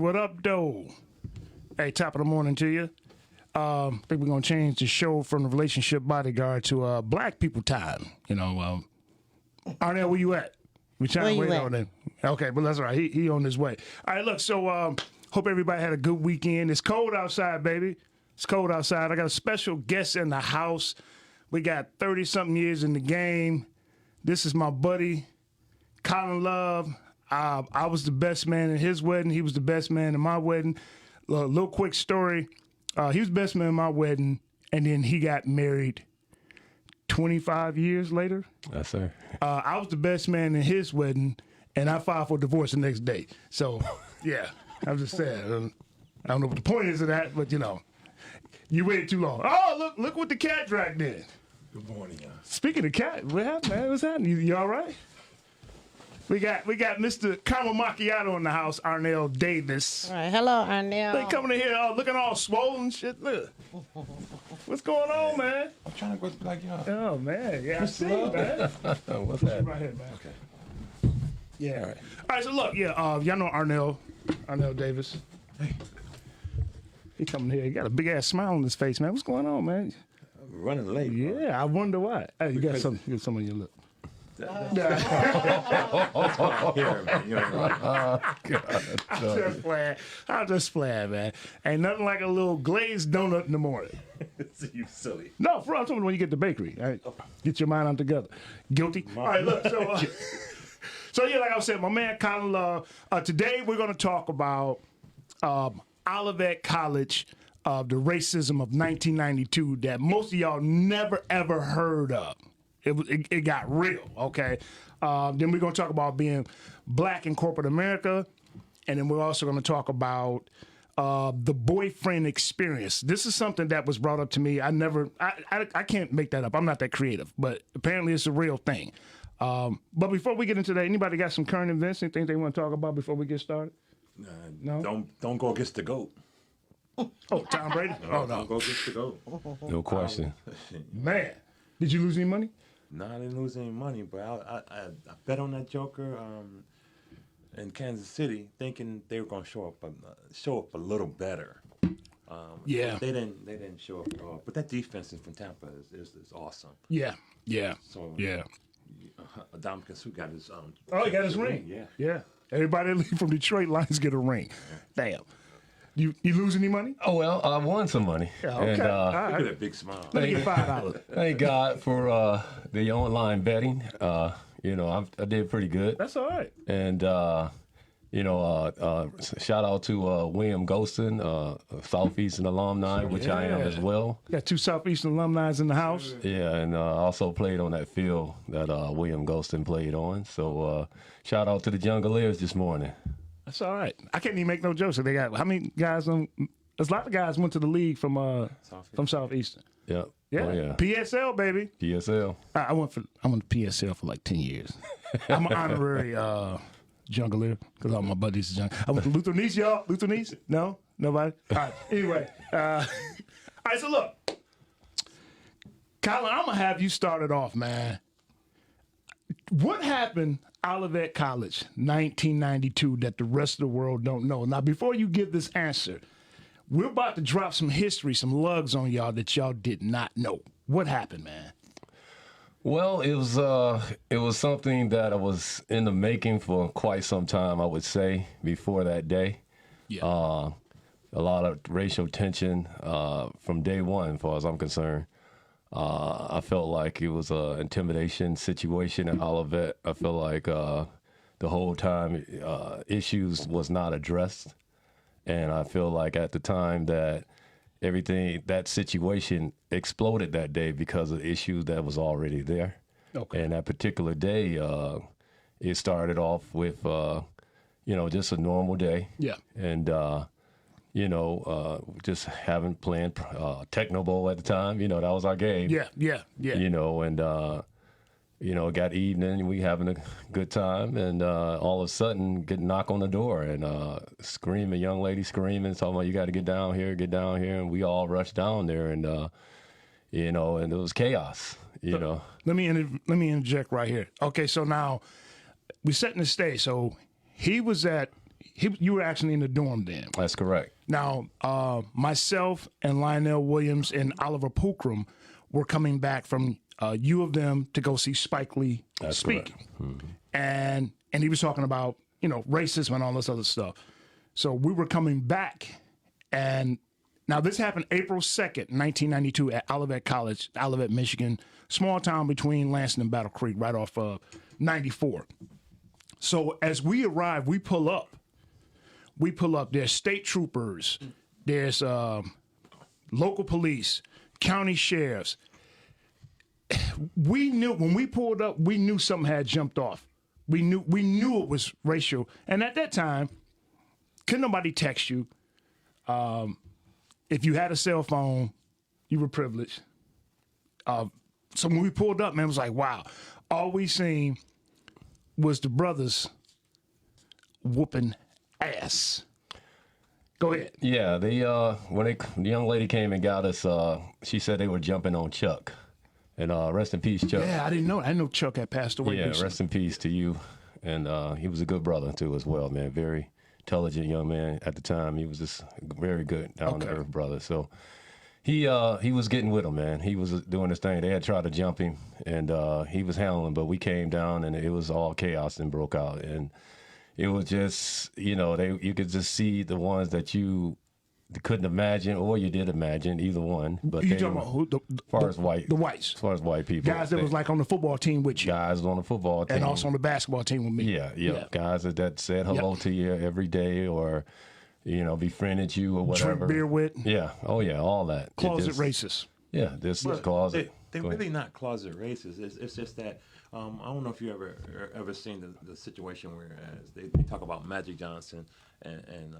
what up, though? Hey, top of the morning to you. I think we're going to change the show from the relationship bodyguard to black people time. You know, Arnell, where you at? We trying to wait on him. Okay, but that's all right. He on his way. All right, look, so hope everybody had a good weekend. It's cold outside, baby. It's cold outside. I got a special guest in the house. We got 30-something years in the game. This is my buddy, Colin Love. I was the best man in his wedding. He was the best man in my wedding. Little quick story. He was the best man in my wedding, and then he got married 25 years later. Yes, sir. I was the best man in his wedding, and I filed for divorce the next day. So, yeah, I'm just saying. I don't know what the point is of that, but, you know, you waited too long. Oh, look what the cat dragged in. Good morning, y'all. Speaking of cat, what happened, man? What's happening? You all right? We got Mr. Caramel Macchiato in the house, Arnell Davis. All right, hello, Arnell. They coming in here looking all swollen shit. Look. What's going on, man? I'm trying to go like y'all. Oh, man. Yeah, I see, man. What's that? Right here, man. Okay. Yeah. All right, so look, yeah, y'all know Arnell Davis. Hey. He coming here. He got a big-ass smile on his face, man. What's going on, man? I'm running late. Bro. Yeah, I wonder why. Hey, you got some on your lip. Here, man. You know, I'm just playing, man. Ain't nothing like a little glazed donut in the morning. you silly. No, for real, I'm talking about when you get to the bakery. All right? Get your mind on together. Guilty. All right, look. So yeah, like I said, my man Colin Love. Today we're going to talk about Olivet College, the racism of 1992 that most of y'all never ever heard of. It got real, okay? Then we're going to talk about being black in corporate America, and then we're also going to talk about the boyfriend experience. This is something that was brought up to me. I can't make that up. I'm not that creative, but apparently it's a real thing. But before we get into that, anybody got some current events, anything they want to talk about before we get started? No? Don't go against the GOAT. Oh, Tom Brady? No, don't go against the GOAT. No question. Man, did you lose any money? No, I didn't lose any money, but I bet on that Joker in Kansas City, thinking they were going to show up a little better. Yeah, they didn't show up at all. But that defense from Tampa is awesome. Yeah. So Yeah. Dominican Sue got his Oh, he got his ring. Yeah. Everybody from Detroit Lions get a ring. Damn. You lose any money? Oh, well, I won some money. Yeah, okay. And, Look at that big smile. Let me get $5. thank God for the online betting. You know, I did pretty good. That's all right. And, you know, shout out to William Golston, Southeastern alumni, which I am as well. Got 2 Southeastern alumni in the house. Yeah, and also played on that field that William Golston played on. So shout out to the Jungleers this morning. That's all right. I can't even make no jokes. They got how many guys on? There's a lot of guys went to the league from Southeastern. Yep. Yeah. Oh, yeah. PSL baby. PSL. I went to PSL for like 10 years. I'm an honorary Jungleer because all my buddies are young. I went to Luther Nice, y'all. Luther Nice? No, nobody. All right. Anyway, all right. So look, Colin, I'm gonna have you started off, man. What happened? Olivet College, 1992, that the rest of the world don't know. Now, before you give this answer, we're about to drop some history, some lugs on y'all that y'all did not know. What happened, man? Well, it was something that I was in the making for quite some time, I would say, before that day. Yeah. A lot of racial tension from day one, as far as I'm concerned. I felt like it was an intimidation situation at Olivet. I felt like the whole time issues was not addressed. And I feel like at the time that that situation exploded that day because of issues that was already there. Okay. And that particular day, it started off with, you know, just a normal day. Yeah. And, you know, just playing Techno Bowl at the time. You know, that was our game. Yeah. You know, and, you know, it got evening, and we having a good time, and all of a sudden, get a knock on the door, and screaming, young lady screaming, talking about, you got to get down here, and we all rushed down there, and, you know, and it was chaos, you know. Let me interject right here. Okay, so now, we're setting the stage. So he was at you were actually in the dorm then. That's correct. Now, myself and Lionel Williams and Oliver Pulcrum were coming back from U of M to go see Spike Lee speak. And he was talking about, racism and all this other stuff. So we were coming back, and now this happened April 2nd, 1992 at Olivet College, Olivet, Michigan, small town between Lansing and Battle Creek, right off 94. So as we arrive, we pull up. There's state troopers, there's local police, county sheriffs. We knew when we pulled up, we knew something had jumped off. We knew it was racial. And at that time, couldn't nobody text you. If you had a cell phone, you were privileged. So when we pulled up, man, it was like, wow. All we seen was the brothers whooping ass. Go ahead. Yeah, when the young lady came and got us, she said they were jumping on Chuck. And rest in peace, Chuck. Yeah, I didn't know. I know Chuck had passed away. Yeah, recently. rest in peace to you. And he was a good brother too, as well, man. Very intelligent young man at the time. He was just a very good, down to earth brother. So he was getting with him, man. He was doing his thing. They had tried to jump him, and he was handling, but we came down, and it was all chaos and broke out. And it was just, you could just see the ones that you couldn't imagine, or you did imagine, either one. But you talking about who? As far as whites, white people, guys that was like on the football team with you, guys on the football team, and also on the basketball team with me. Yeah. Guys that said hello to you every day, or befriended you or whatever. Drink beer with. Yeah. Oh yeah, all that. Closet racist. Yeah, this is closet. They're really not closet racists. It's just that I don't know if you ever seen the situation where they talk about Magic Johnson and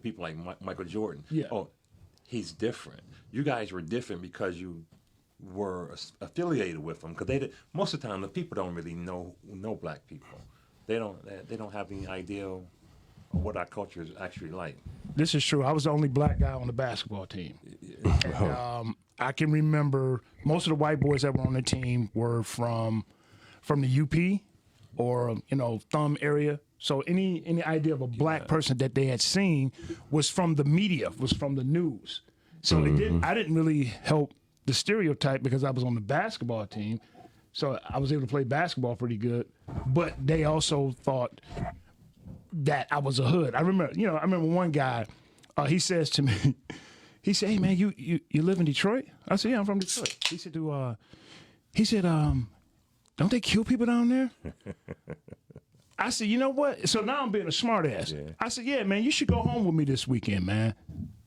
people like Michael Jordan. Yeah. Oh, he's different. You guys were different because you were affiliated with them. Because most of the time the people don't really know black people. They don't have any idea of what our culture is actually like. This is true. I was the only black guy on the basketball team. And, I can remember most of the white boys that were on the team were from the UP or Thumb area. So any idea of a black person that they had seen was from the media, was from the news. So I didn't really help the stereotype because I was on the basketball team. So I was able to play basketball pretty good. But they also thought that I was a hood. I remember one guy, he says to me, he said, "Hey man, you live in Detroit?" I said, "Yeah, I'm from Detroit." He said, "Don't they kill people down there?" I said, "You know what?" So now I'm being a smart ass. Yeah. I said, "Yeah, man, you should go home with me this weekend, man."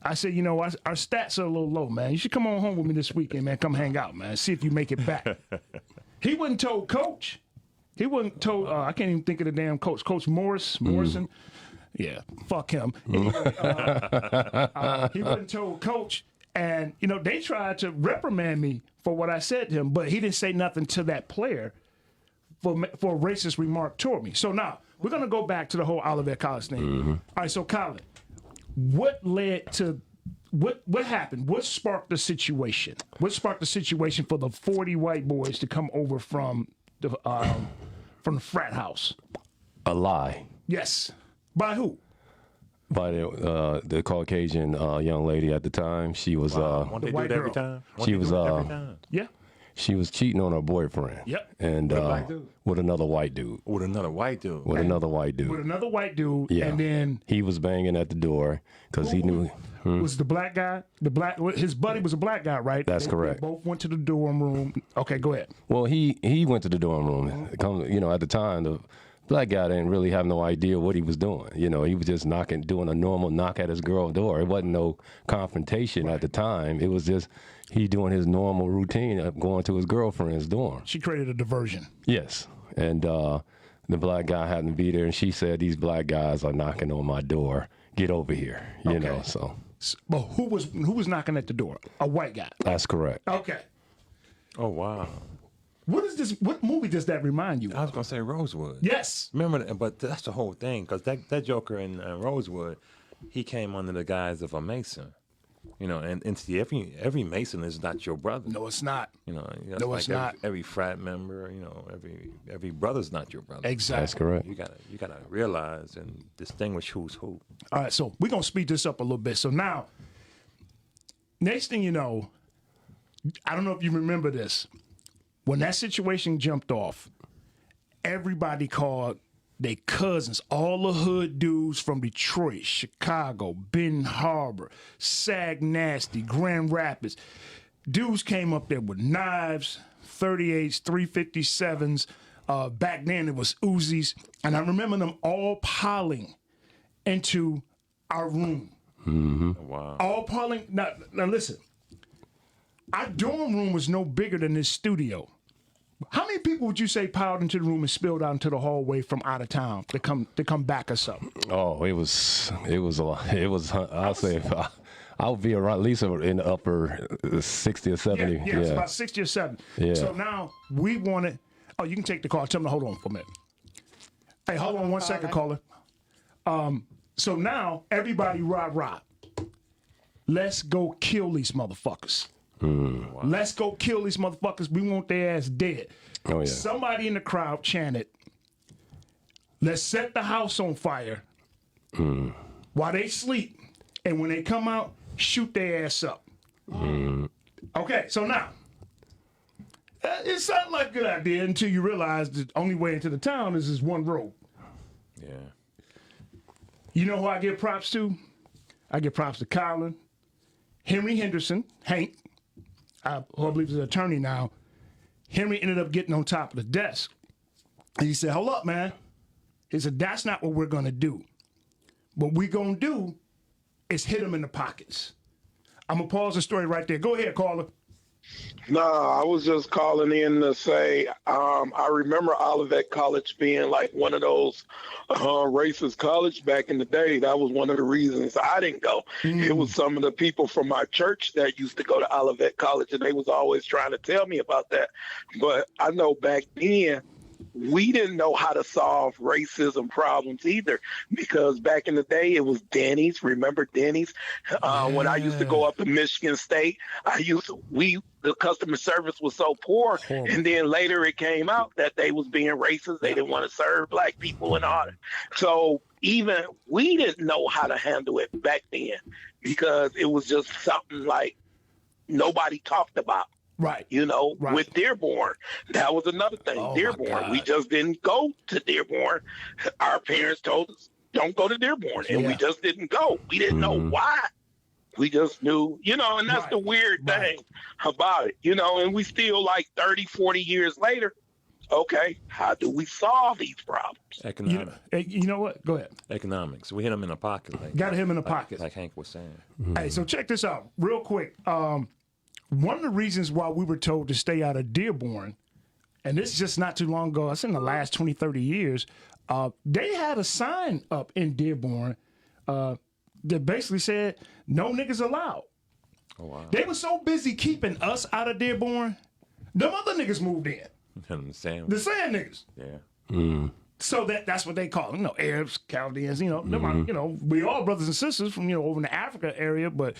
I said, our stats are a little low, man. You should come on home with me this weekend, man. Come hang out, man. See if you make it back. He wasn't told coach. He wasn't told, I can't even think of the damn coach. Coach Morrison. Yeah, fuck him. Anyway, he wasn't told coach. And, they tried to reprimand me for what I said to him, but he didn't say nothing to that player for a racist remark toward me. So now, we're going to go back to the whole Olivet College thing. Mm-hmm. All right, so Colin, what led to, what happened? What sparked the situation? What sparked the situation for the 40 white boys to come over from the frat house? A lie. Yes. By who? By the Caucasian young lady at the time. She was Won't they do it every time? Yeah. She was cheating on her boyfriend. Yep. And with another white dude. With another white dude. With another white dude. Yeah. And then he was banging at the door because he knew. Was the black guy? His buddy was a black guy, right? That's correct. They both went to the dorm room. Okay, go ahead. Well, he went to the dorm room. At the time, the black guy didn't really have no idea what he was doing. He was just doing a normal knock at his girl door. It wasn't no confrontation at the time. It was just he doing his normal routine of going to his girlfriend's dorm. She created a diversion. Yes, and the black guy happened to be there, and she said, "These black guys are knocking on my door. Get over here." So. But who was knocking at the door? A white guy. That's correct. Okay. Oh wow. What is this? What movie does that remind you of? I was gonna say Rosewood. Yes. Remember that, but that's the whole thing because that Joker in Rosewood, he came under the guise of a Mason. You know, and see, every Mason is not your brother. No, it's not. You know, that's No, like it's not. every frat member. You know, every brother's not your brother. Exactly. That's correct. You gotta realize and distinguish who's who. All right, so we're going to speed this up a little bit. So now, next thing you know, I don't know if you remember this. When that situation jumped off, everybody called their cousins, all the hood dudes from Detroit, Chicago, Benton Harbor, Sag Nasty, Grand Rapids. Dudes came up there with knives, 38s, 357s. Back then it was Uzis. And I remember them all piling into our room. Wow. All piling. Now listen. Our dorm room was no bigger than this studio. How many people would you say piled into the room and spilled out into the hallway from out of town to come back or something? Oh, it was a lot. It was. I'll say I would be around at least in the upper 60 or 70. Yeah, it's about 60 or 70. Yeah. So now we wanted. Oh, you can take the call. Tell them to hold on for a minute. Hey, hold on 1 second, caller. So now everybody rah. Let's go kill these motherfuckers. Wow. Let's go kill these motherfuckers. We want their ass dead. Oh, yeah. Somebody in the crowd chanted, let's set the house on fire while they sleep. And when they come out, shoot their ass up. Okay, so now, it sounded like a good idea until you realize the only way into the town is this one road. Yeah. You know who I give props to? I give props to Colin, Henry Henderson, Hank, who I believe is an attorney now. Henry ended up getting on top of the desk. And he said, hold up, man. He said, that's not what we're going to do. What we're going to do is hit him in the pockets. I'm going to pause the story right there. Go ahead, caller. No, I was just calling in to say I remember Olivet College being like one of those racist college back in the day. That was one of the reasons I didn't go. It was some of the people from my church that used to go to Olivet College, and they was always trying to tell me about that. But I know back then, we didn't know how to solve racism problems either, because back in the day it was Denny's. Remember Denny's? When I used to go up to Michigan State, the customer service was so poor, and then later it came out that they was being racist. They didn't want to serve black people and all that. So even we didn't know how to handle it back then, because it was just something like nobody talked about. Right. You know, right. With Dearborn, that was another thing. Oh, Dearborn, we just didn't go to Dearborn. Our parents told us, don't go to Dearborn. And we just didn't go. We didn't know why. We just knew, you know, and that's the weird thing about it, you know, and we still like 30, 40 years later. Okay, how do we solve these problems? Economics. You know what? Go ahead. Economics. We hit him in the pocket. Got him in the pocket. Like Hank was saying. Hey, so check this out real quick. One of the reasons why we were told to stay out of Dearborn, and this is just not too long ago, it's in the last 20, 30 years, they had a sign up in Dearborn that basically said, no niggas allowed. Oh, wow. They were so busy keeping us out of Dearborn, them other niggas moved in. The sand niggas. Yeah. So that's what they call them, you know, Arabs, Chaldeans, you know, you know, we all brothers and sisters from, you know, over in the Africa area, but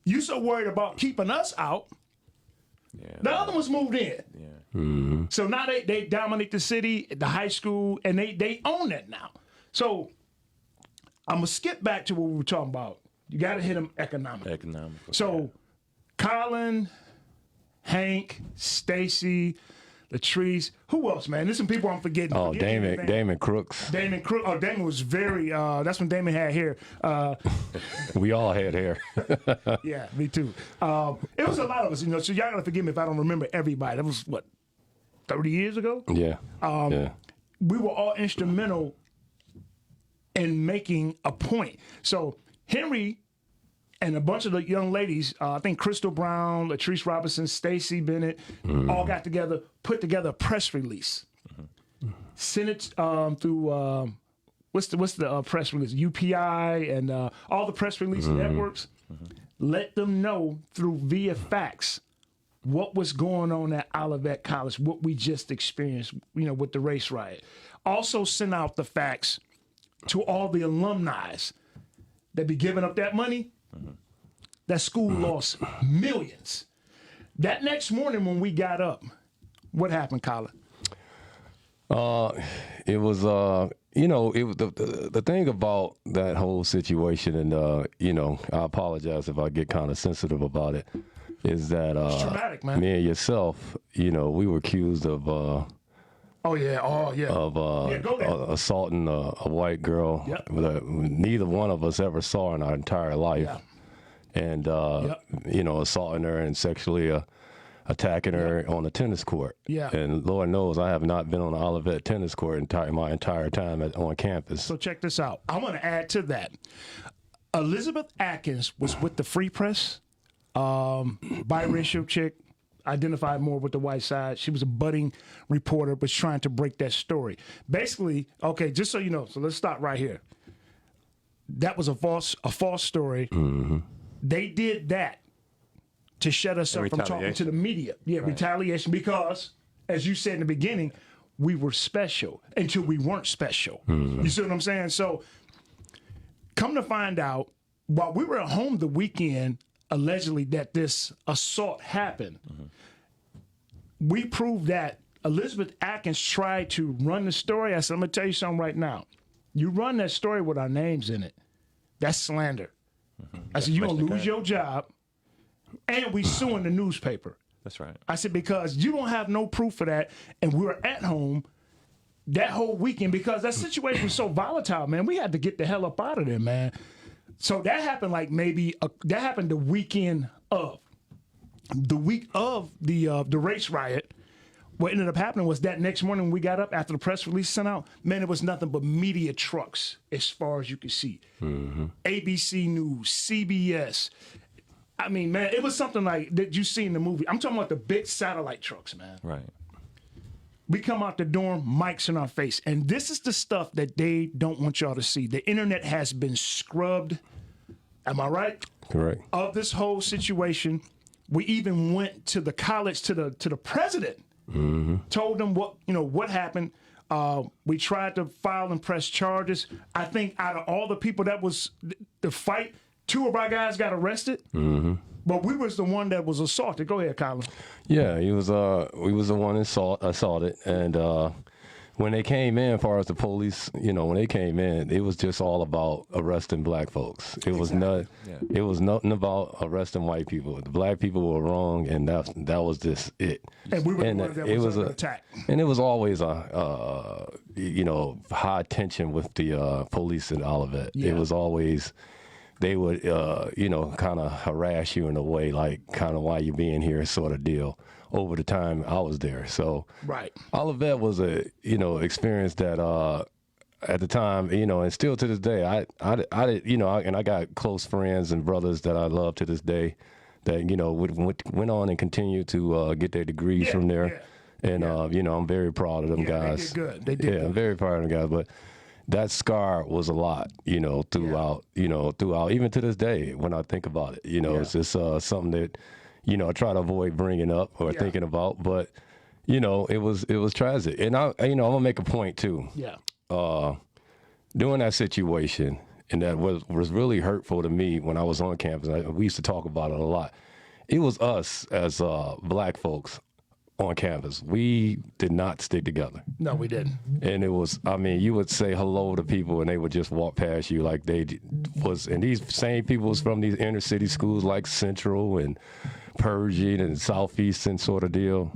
you so worried about keeping us out. Yeah. The other ones moved in. Yeah. So now they dominate the city, the high school, and they own that now. So I'm going to skip back to what we were talking about. You got to hit them economically. So Colin, Hank, Stacy, Latrice, who else, man? There's some people I'm forgetting. Oh, Damon Crooks. Damon Crooks. Oh, Damon was very, that's when Damon had hair. We all had hair. Yeah, me too. It was a lot of us, you know, so y'all got to forgive me if I don't remember everybody. That was, what, 30 years ago? Yeah. We were all instrumental in making a point. So Henry and a bunch of the young ladies, I think Crystal Brown, Latrice Robinson, Stacy Bennett, all got together, put together a press release. Sent it through, what's the press release? UPI and all the press release networks. Let them know via fax what was going on at Olivet College, what we just experienced, you know, with the race riot. Also send out the fax to all the alumni that be giving up that money. That school lost millions. That next morning when we got up, what happened, Colin? It was, you know, it was the thing about that whole situation, and you know, I apologize if I get kind of sensitive about it, is that traumatic, man. me and yourself, you know, we were accused of Oh yeah, of go there. assaulting a white girl Yep. that neither one of us ever saw in our entire life, and you know, assaulting her and sexually attacking her on a tennis court. Yeah. And Lord knows I have not been on the Olivet tennis court my entire time on campus. So check this out. I want to add to that. Elizabeth Atkins was with the Free Press, biracial chick, identified more with the white side. She was a budding reporter, was trying to break that story. Basically, okay, just so you know, so let's stop right here. That was a false story. Mm-hmm. They did that to shut us up from talking to the media. Yeah, retaliation, because, as you said in the beginning, we were special until we weren't special. You see what I'm saying? So, come to find out, while we were at home the weekend, allegedly that this assault happened, we proved that Elizabeth Atkins tried to run the story. I said, I'm going to tell you something right now. You run that story with our names in it, that's slander. I said, you're going to lose your job, and we suing the newspaper. That's right. I said, because you don't have no proof of that, and we were at home that whole weekend because that situation was so volatile, man. We had to get the hell up out of there, man. So that happened like that happened the weekend of. The week of the race riot, what ended up happening was that next morning when we got up after the press release sent out, man, it was nothing but media trucks as far as you could see. ABC News, CBS. I mean, man, it was something like that you see in the movie. I'm talking about the big satellite trucks, man. Right. We come out the dorm, mics in our face. And this is the stuff that they don't want y'all to see. The internet has been scrubbed. Am I right? Correct. Of this whole situation. We even went to the college, to the president, told them what happened. We tried to file and press charges. I think out of all the people that was the fight, 2 of our guys got arrested. But we was the one that was assaulted. Go ahead, Colin. Yeah, we was the one assaulted, and when they came in, as far as the police, when they came in, it was just all about arresting black folks. It was it was nothing about arresting white people. The black people were wrong, and that was just it. And we were the ones that was under attack. And it was always a high tension with the police in Olivet. Yeah. It was always. They would, kind of harass you in a way, like kind of why you being here sort of deal over the time I was there. So right. Olivet was a, experience that at the time, and still to this day, I got close friends and brothers that I love to this day that, went on and continued to get their degrees from there. And, I'm very proud of them guys. They did good. They did good. I'm very proud of them guys. But that scar was a lot, throughout, even to this day when I think about it. It's just something that, I try to avoid bringing up or thinking about. But, it was tragic. And I'm gonna make a point too. Yeah. During that situation, and that was really hurtful to me when I was on campus. We used to talk about it a lot. It was us as black folks on campus. We did not stick together. No, we didn't. And it was, you would say hello to people and they would just walk past you like they was, and these same people was from these inner city schools like Central and Pershing and Southeastern sort of deal.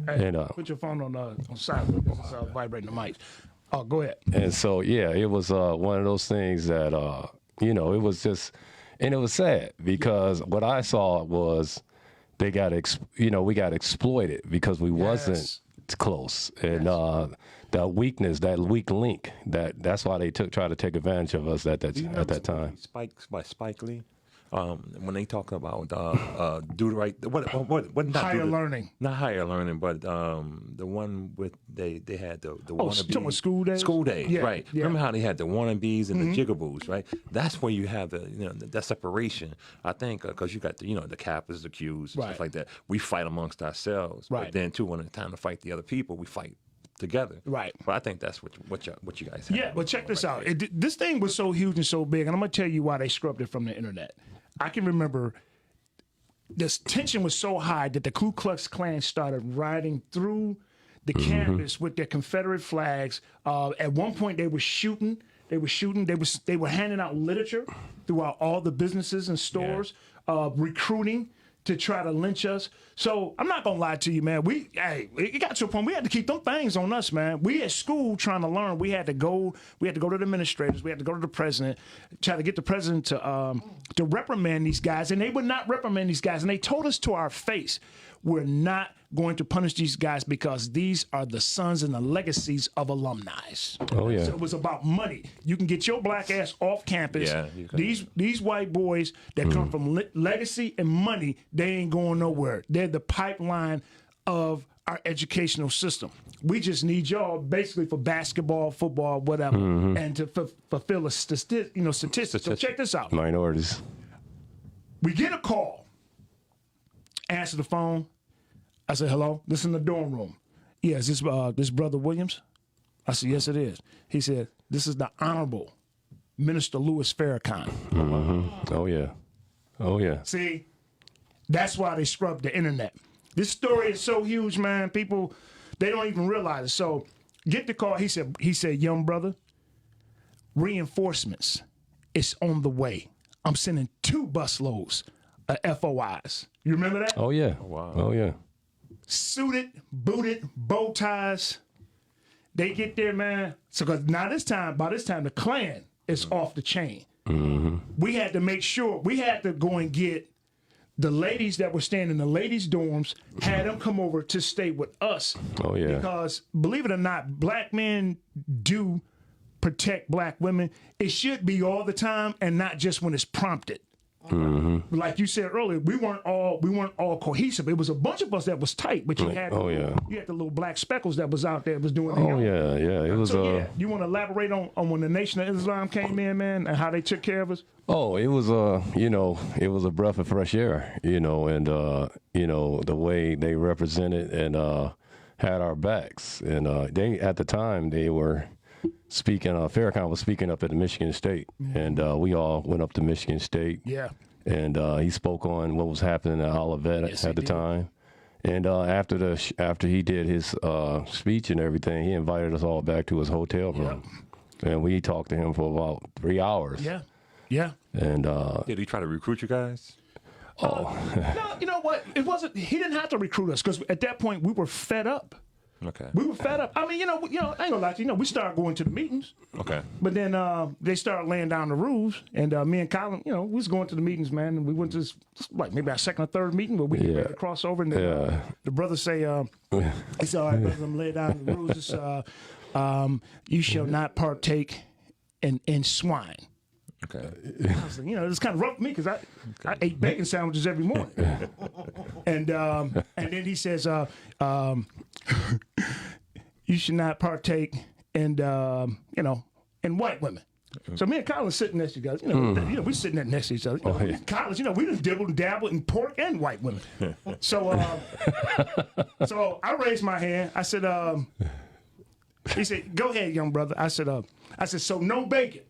Hey, and put your phone on silent because it's vibrating the mics. Oh, go ahead. And so, it was one of those things that, it was just, and it was sad because what I saw was, we got exploited because we wasn't close, and that weakness, that weak link, that's why they tried to take advantage of us at that time. Spike Lee. When they talk about do the right, what not higher learning, not higher learning, but the one with they had the wannabes. School days, right? Yeah. Remember how they had the wannabes and the jigaboos, right? That's where you have that separation. I think because you got the Kappas, the Qs, stuff like that. We fight amongst ourselves, right? But then too, when it's time to fight the other people, we fight together, right? But I think that's what you guys have. Yeah, but check this out. This thing was so huge and so big, and I'm gonna tell you why they scrubbed it from the internet. I can remember this tension was so high that the Ku Klux Klan started riding through the campus with their Confederate flags. At one point, they were shooting. They were handing out literature throughout all the businesses and stores, recruiting to try to lynch us. So I'm not gonna lie to you, man. It got to a point we had to keep them things on us, man. We at school trying to learn. We had to go to the administrators. We had to go to the president, try to get the president to reprimand these guys, and they would not reprimand these guys. And they told us to our face, we're not going to punish these guys because these are the sons and the legacies of alumni. Oh yeah. So it was about money. You can get your black ass off campus. Yeah, you can. These white boys that come from legacy and money, they ain't going nowhere. They're the pipeline of our educational system. We just need y'all basically for basketball, football, whatever, and to fulfill a statistic. So check this out. Minorities. We get a call. Answer the phone. I said, hello, this is in the dorm room. Yeah, is this Brother Williams? I said, yes, it is. He said, this is the Honorable Minister Louis Farrakhan. Oh, yeah. Oh, yeah. See, that's why they scrubbed the internet. This story is so huge, man. People, they don't even realize it. So get the call. He said, young brother, reinforcements, it's on the way. I'm sending 2 busloads of FOIs. You remember that? Oh, yeah. Oh, wow. Oh, yeah. Suited, booted, bow ties. They get there, man. So, because by this time, the Klan is off the chain. We had to make sure, we had to go and get the ladies that were staying in the ladies' dorms, had them come over to stay with us. Oh, yeah. Because, believe it or not, black men do protect black women. It should be all the time and not just when it's prompted. Like you said earlier, we weren't all cohesive. It was a bunch of us that was tight, but you had you had the little black speckles that was out there was doing. Oh yeah, yeah. It was. You want to elaborate on when the Nation of Islam came in, man, and how they took care of us? Oh, it was it was a breath of fresh air, and the way they represented and had our backs, and they at the time they were speaking. Farrakhan was speaking up at the Michigan State, and we all went up to Michigan State. Yeah. And he spoke on what was happening at Olivet at the time. And after he did his speech and everything, he invited us all back to his hotel room, and we talked to him for about 3 hours. Yeah. Yeah. And Did he try to recruit you guys? No, you know what? It wasn't. He didn't have to recruit us because at that point we were fed up. Okay. We were fed up. I mean, I ain't gonna lie to you. We started going to the meetings. Okay. But then they started laying down the rules, and me and Colin, we was going to the meetings, man. And we went to this, like maybe our second or third meeting where we get ready to cross over, and then, the brother say, he said, "All right, brother, I'm laying down the rules. It's, you shall not partake in swine." Okay. I was like, it's kind of rough for me because I ate bacon sandwiches every morning. And then he says, you should not partake in in white women. So me and Colin sitting next to you guys. We sitting there next to each other. College, we just dibbled and dabbled in pork and white women. So so I raised my hand. I said, he said, "Go ahead, young brother." I said, "So no bacon."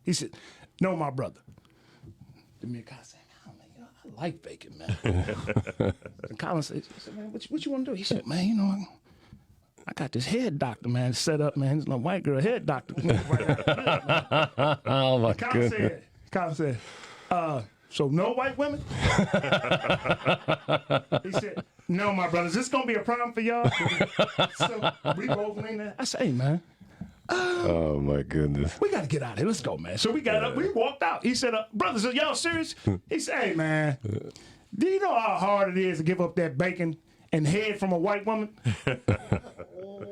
He said, "No, my brother." Then me and Colin said, "Oh, man, I like bacon, man." And Colin said, "Man, what you want to do?" He said, "Man, I got this head doctor, man, set up, man. There's no white girl head doctor." Oh my goodness. Colin said, "So no white women?" He said, "No, my brother. Is this gonna be a problem for y'all?" So we both leaned there. I said, "Hey, man. Oh my goodness. We got to get out of here. Let's go, man." So we got up. We walked out. He said, "Brothers, are y'all serious?" He said, "Hey, man, do you know how hard it is to give up that bacon and head from a white woman?"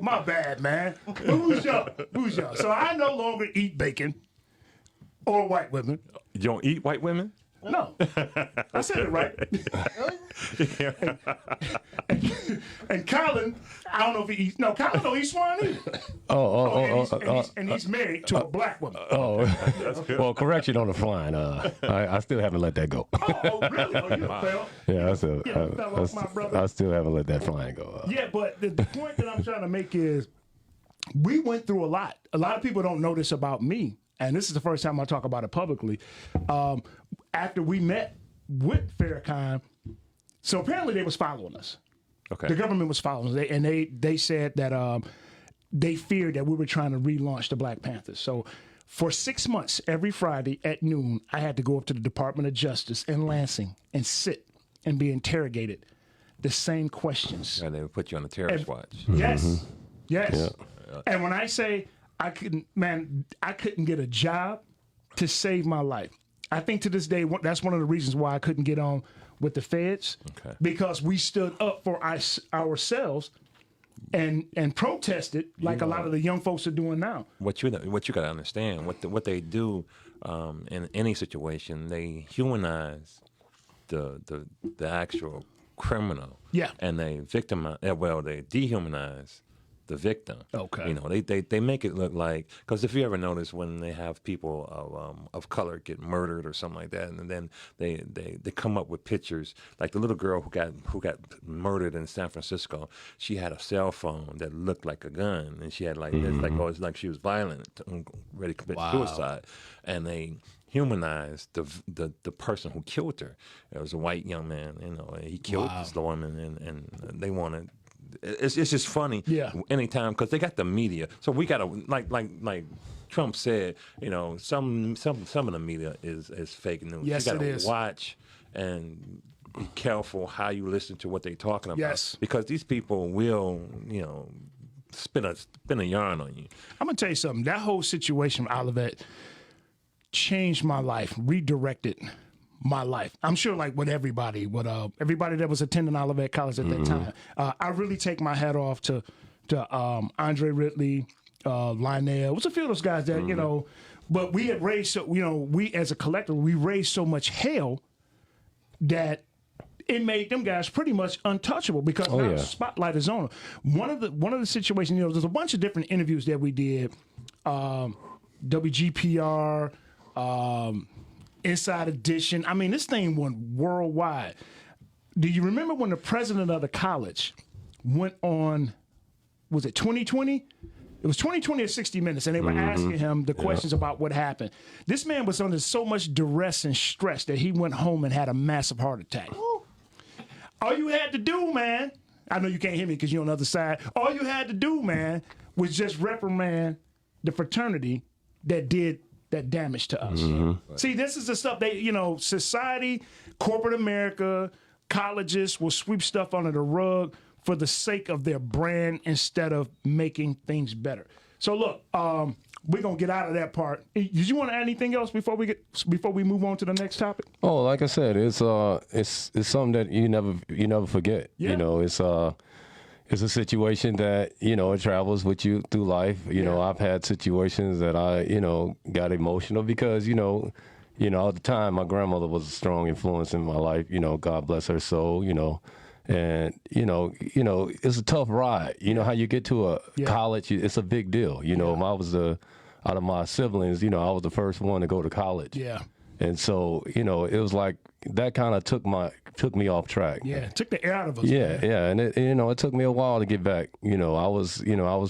My bad, man. Who's y'all? So I no longer eat bacon or white women. You don't eat white women? No, I said it right. and Colin, I don't know if he eats. No, Colin don't eat swine either. And he's married to a black woman. Well, correction on the flying. I still haven't let that go. Really? You fell? Yeah, fell off, my brother. I still haven't let that flying go. Yeah, but the point that I'm trying to make is we went through a lot. A lot of people don't know this about me. and this is the first time I talk about it publicly. After we met with Farrakhan, so apparently they was following us. Okay. The government was following us, and they said that they feared that we were trying to relaunch the Black Panthers. So for 6 months, every Friday at noon, I had to go up to the Department of Justice in Lansing and sit and be interrogated. The same questions. And they would put you on the terrorist watch. Yes. Yes. Yeah. And when I say I couldn't get a job to save my life. I think to this day, that's one of the reasons why I couldn't get on with the feds. Okay. Because we stood up for ourselves and protested like a lot of the young folks are doing now. What you got to understand, what they do in any situation, they humanize the actual criminal. Yeah. And they victimize. Well, they dehumanize the victim. Okay. You know, they make it look like, because if you ever notice when they have people of color get murdered or something like that, and then they come up with pictures like the little girl who got murdered in San Francisco. She had a cell phone that looked like a gun, and she had like this, like, oh, it's like she was violent, ready to commit suicide, and they humanized the person who killed her. It was a white young man, you know, and he killed this woman, and they wanted. It's just funny. Yeah. Anytime, because they got the media, so we gotta like Trump said. You know, some of the media is fake news. Yes, you gotta it is. watch and be careful how you listen to what they're talking about. Yes. Because these people will, you know, spin a yarn on you. I'm gonna tell you something. That whole situation with Olivet changed my life, redirected my life. I'm sure, like with everybody that was attending Olivet College at that time. I really take my hat off to Andre Ridley, Lionel. What's a few of those guys that you know. But we had raised, so you know, we as a collective, we raised so much hell that it made them guys pretty much untouchable because now the spotlight is on them. One of the situations, you know, there's a bunch of different interviews that we did, WGPR, Inside Edition. I mean, this thing went worldwide. Do you remember when the president of the college went on, was it 2020? It was 2020 or 60 Minutes, and they were asking him the questions about what happened. This man was under so much duress and stress that he went home and had a massive heart attack. All you had to do, man, I know you can't hear me because you're on the other side. All you had to do, man, was just reprimand the fraternity that did that damage to us. See, this is the stuff they, you know, society, corporate America, colleges will sweep stuff under the rug for the sake of their brand instead of making things better. So look, we're gonna get out of that part. Did you want to add anything else before we move on to the next topic? Oh, like I said, it's something that you never forget. Yeah. You know, it's a situation that, you know, it travels with you through life. You know, I've had situations that I, you know, got emotional because, you know, at the time my grandmother was a strong influence in my life. You know, God bless her soul. You know. And, you know, it's a tough ride. You know how you get to a college, it's a big deal. You know, I was out of my siblings, you know, I was the first one to go to college. Yeah. And so, you know, it was like that kind of took me off track. Yeah, it took the air out of us. Yeah, man. yeah. And, it took me a while to get back. You know, I was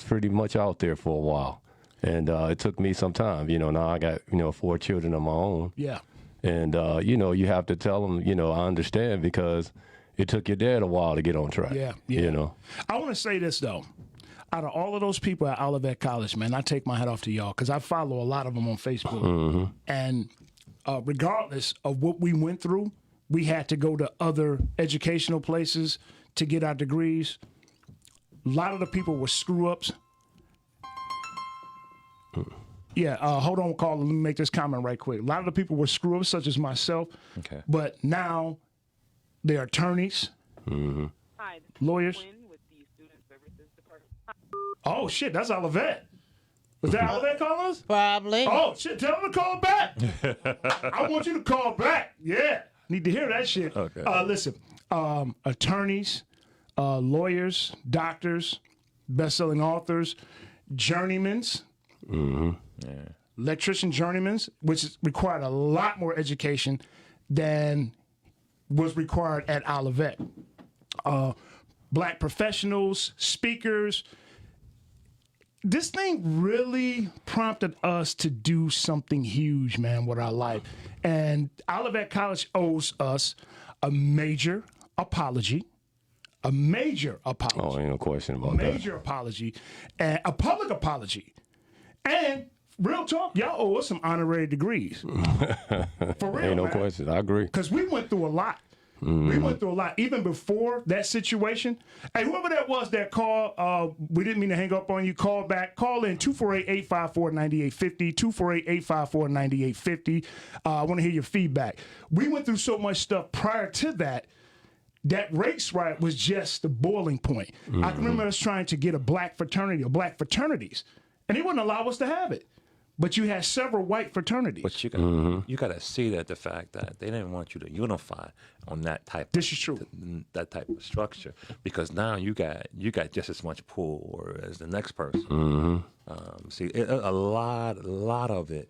pretty much out there for a while. And it took me some time. You know, now I got, 4 children of my own. Yeah. And, you have to tell them, I understand because it took your dad a while to get on track. Yeah. You know. I want to say this, though. Out of all of those people at Olivet College, man, I take my hat off to y'all because I follow a lot of them on Facebook. And regardless of what we went through, we had to go to other educational places to get our degrees. A lot of the people were screw-ups. Yeah, hold on, caller. Let me make this comment right quick. A lot of the people were screw-ups, such as myself. Okay. But now they're attorneys, Hi, lawyers. Quinn with the Student Services Department. Oh, shit, that's Olivet. Was that Olivet calling us? Probably. Oh, shit, tell them to call back. I want you to call back. Yeah, need to hear that shit. Okay. Listen, attorneys, lawyers, doctors, best-selling authors, journeymans, electrician journeymans, which required a lot more education than was required at Olivet. Black professionals, speakers, this thing really prompted us to do something huge, man, with our life. And Olivet College owes us a major apology. A major apology. Oh, ain't no question about A major apology. And a public apology. And real talk, y'all owe us some honorary degrees. For real, Ain't no man. question. I agree. Because we went through a lot. We went through a lot. Even before that situation. Hey, whoever that was that called, we didn't mean to hang up on you. Call back. Call in 248-854-9850. 248-854-9850. I want to hear your feedback. We went through so much stuff prior to that. That race riot was just the boiling point. I can remember us trying to get a black fraternity or black fraternities, and they wouldn't allow us to have it. But you had several white fraternities. But you gotta see that the fact that they didn't want you to unify on that type. This is true. That type of structure, because now you got just as much pull as the next person. A lot of it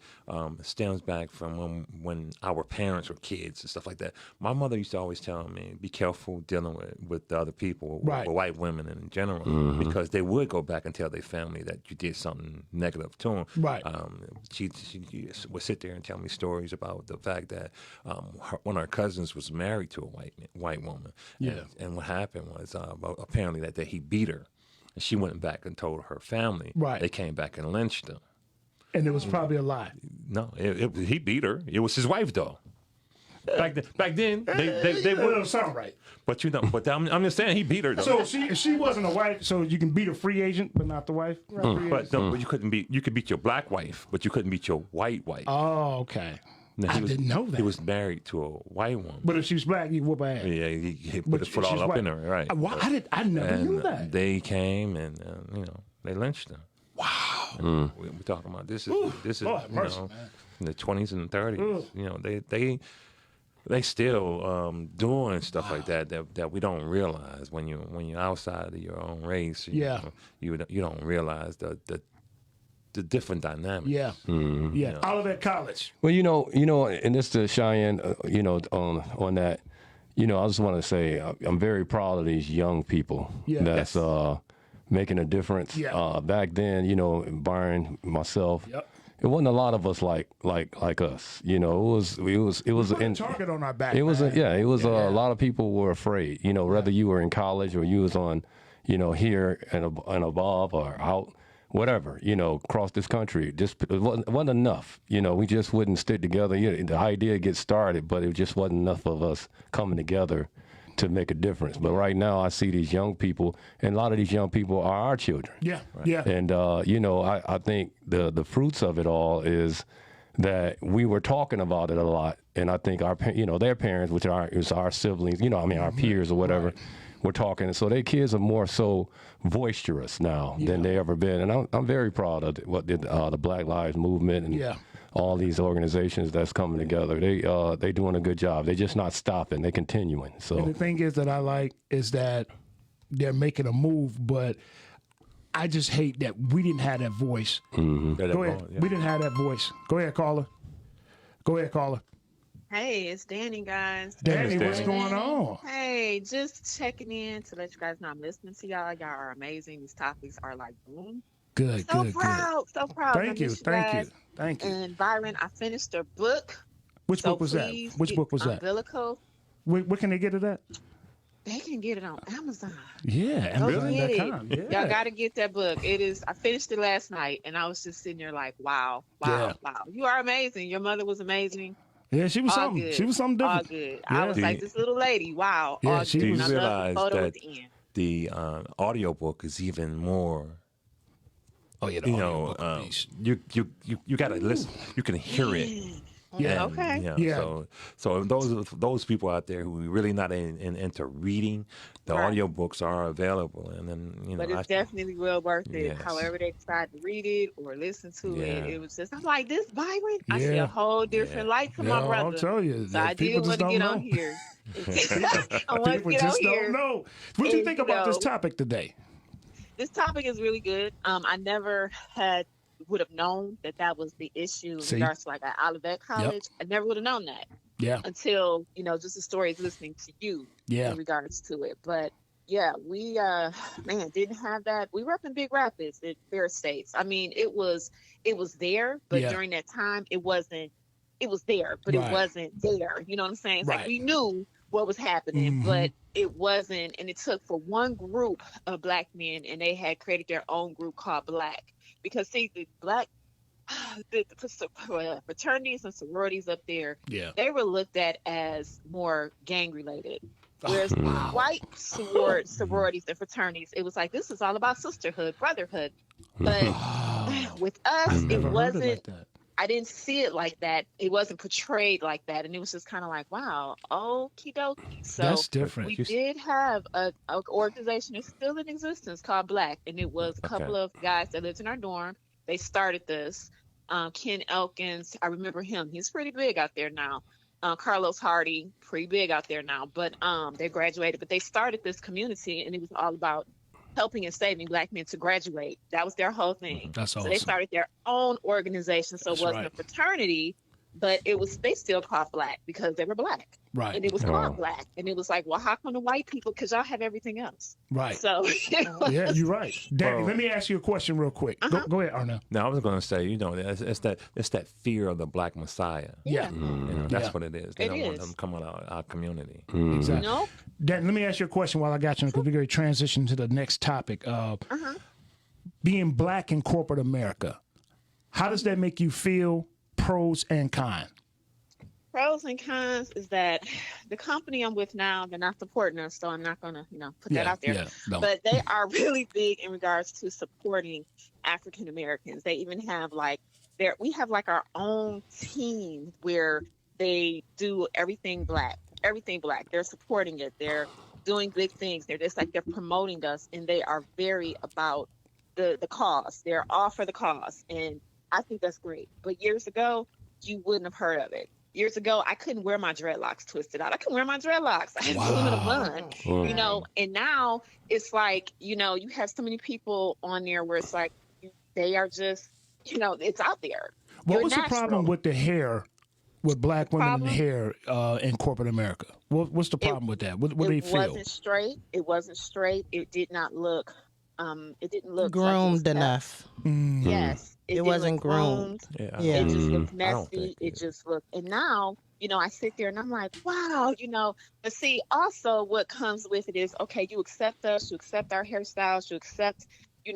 stems back from when our parents were kids and stuff like that. My mother used to always tell me, be careful dealing with the other people, Right. with white women in general, because they would go back and tell their family that you did something negative to them. Right. She would sit there and tell me stories about the fact that one of her cousins was married to a white woman. Yeah. And what happened was apparently that he beat her. And she went back and told her family. Right. They came back and lynched him. And it was probably a lie. No, he beat her. It was his wife, though. Back then, they That would. don't sound right. But I'm just saying he beat her, though. So she wasn't a wife, so you can beat a free agent, but not the wife? Free But agent? no, but you could beat your black wife, but you couldn't beat your white wife. Oh, okay. Now, I didn't know that. He was married to a white woman. But if she was black, you whoop her ass. Yeah, he put But his foot she's all up white. in her, right? I never knew And that. they came and they lynched him. Wow. We're talking about this is Lord have mercy, man. in the 20s and 30s. They still doing stuff like that we don't realize when you're outside of your own race. Yeah. You don't realize the different dynamics. Yeah. Yeah. Olivet College. Well, and this to Cheyenne, on that, I just want to say I'm very proud of these young people Yeah. that's making a difference. Yeah. Back then, Byron, myself, Yep. it wasn't a lot of us like us. It was Put a target on our back. It was man. a lot of people were afraid. Whether you were in college or you was on, here and above or out. Whatever, across this country, just it wasn't enough. We just wouldn't stick together. The idea gets started, but it just wasn't enough of us coming together to make a difference. But right now, I see these young people, and a lot of these young people are our children. Yeah. Yeah. And I think the fruits of it all that we were talking about it a lot, and I think their parents, which is our siblings, our peers or whatever. Right. We're talking, and so their kids are more so boisterous now than they ever been, and I'm very proud of the Black Lives Movement and all these organizations that's coming together. They doing a good job. They're just not stopping. They're continuing. So And the thing is that I like is that they're making a move, but I just hate that we didn't have that voice. Go ahead. We didn't have that voice. Go ahead, caller. Hey, it's Danny, guys. Danny, what's going on? Hey, just checking in to let you guys know I'm listening to y'all. Y'all are amazing. These topics are like boom. Good, So good. proud. Thank I you, miss thank guys. you. And Byron, I finished their book. Which So book was that? please Which get book was that? Umbilical. Where can they get it at? They can get it on Amazon. Yeah, Go get it. Amazon.com. Yeah. Y'all got to get that book. I finished it last night, and I was just sitting there like, wow. You are amazing. Your mother was amazing. Yeah, she was All something. good. She was something All different. good. Yeah. I was like, this little lady, wow. Yeah, all she good. was- And I love realize the photo that at the end. the audiobook is even more. Oh yeah, You got to listen. You can hear it. Yeah. And, Okay. Yeah. So those people out there who are really not into reading, the Right. audiobooks are available, and then But it's definitely well worth it. Yes. However they decide to read it or listen to Yeah. it, it was just, I'm like, this Byron? I see Yeah. a whole different light to my I'll brother. tell you. So I people didn't just want to don't get know. on here. I want to People get on just here. don't know. What do you And, think you about this know, topic today? This topic is really good. I never would have known that was the issue in See? regards to like at Olivet College. I never would have known that Yeah. until, just the stories listening to you Yeah. in regards to it. But Yeah, we man didn't have that. We were up in Big Rapids in Fair States. I mean, it was there, but Yeah. during that time it wasn't. It was there, but it Right. wasn't there. You know what I'm saying? It's Right. like we knew what was happening, Mhm. but it wasn't. And it took for one group of black men, and they had created their own group called Black, because see the black the fraternities and sororities up there, Yeah. they were looked at as more gang related. Whereas Wow. white sororities and fraternities, it was like, this is all about sisterhood, brotherhood. But with us, it Never heard it wasn't, like that. I didn't see it like that. It wasn't portrayed like that. And it was just kind of like, wow, okie dokie. So That's different. we did have an organization that's still in existence called Black. And it was a couple of guys that lived in our dorm. They started this. Ken Elkins, I remember him. He's pretty big out there now. Carlos Hardy, pretty big out there now. But they graduated. But they started this community, and it was all about helping and saving black men to graduate. That was their whole thing. That's So awesome. they started their own organization. So That's it wasn't right. a fraternity, but they still called Black because they were Black. Right. And it was called Black. And it was like, well, how come the white people? Because y'all have everything else. Right. So Yeah, you're right. Danny, Well- let me ask you a question real quick. Go ahead, Arnell. Now I was going to say, it's that fear of the black Messiah. Yeah. That's Yeah. what it is. They It don't want is. them coming out of our community. Exactly. no. Dan, let me ask you a question while I got you, because we're going to transition to the next topic. Being black in corporate America, how does that make you feel? Pros and cons. Pros and cons is that the company I'm with now, they're not supporting us, so I'm not gonna, put that out there. Yeah, no. But they are really big in regards to supporting African Americans. They even have we have our own team where they do everything black. They're supporting it. They're doing big things. They're promoting us, and they are very about the cause. They're all for the cause, and I think that's great. But years ago, you wouldn't have heard of it. Years ago, I couldn't wear my dreadlocks twisted out. I couldn't wear my dreadlocks. I had to put them in a bun, and now it's like, you have so many people on there where it's like, they are just, it's out there. What You're was the problem natural. with the hair, with black women and the problem? hair in corporate America? What's the problem with that? What do they It feel? wasn't straight. It wasn't straight. It did not look, it didn't look groomed like enough. Yes. It didn't wasn't look groomed. Yeah. Yeah. It just looked I don't messy. think It just looked, and now, I sit there and I'm like, wow, but see, also what comes with it is, okay, you accept us, you accept our hairstyles, you accept,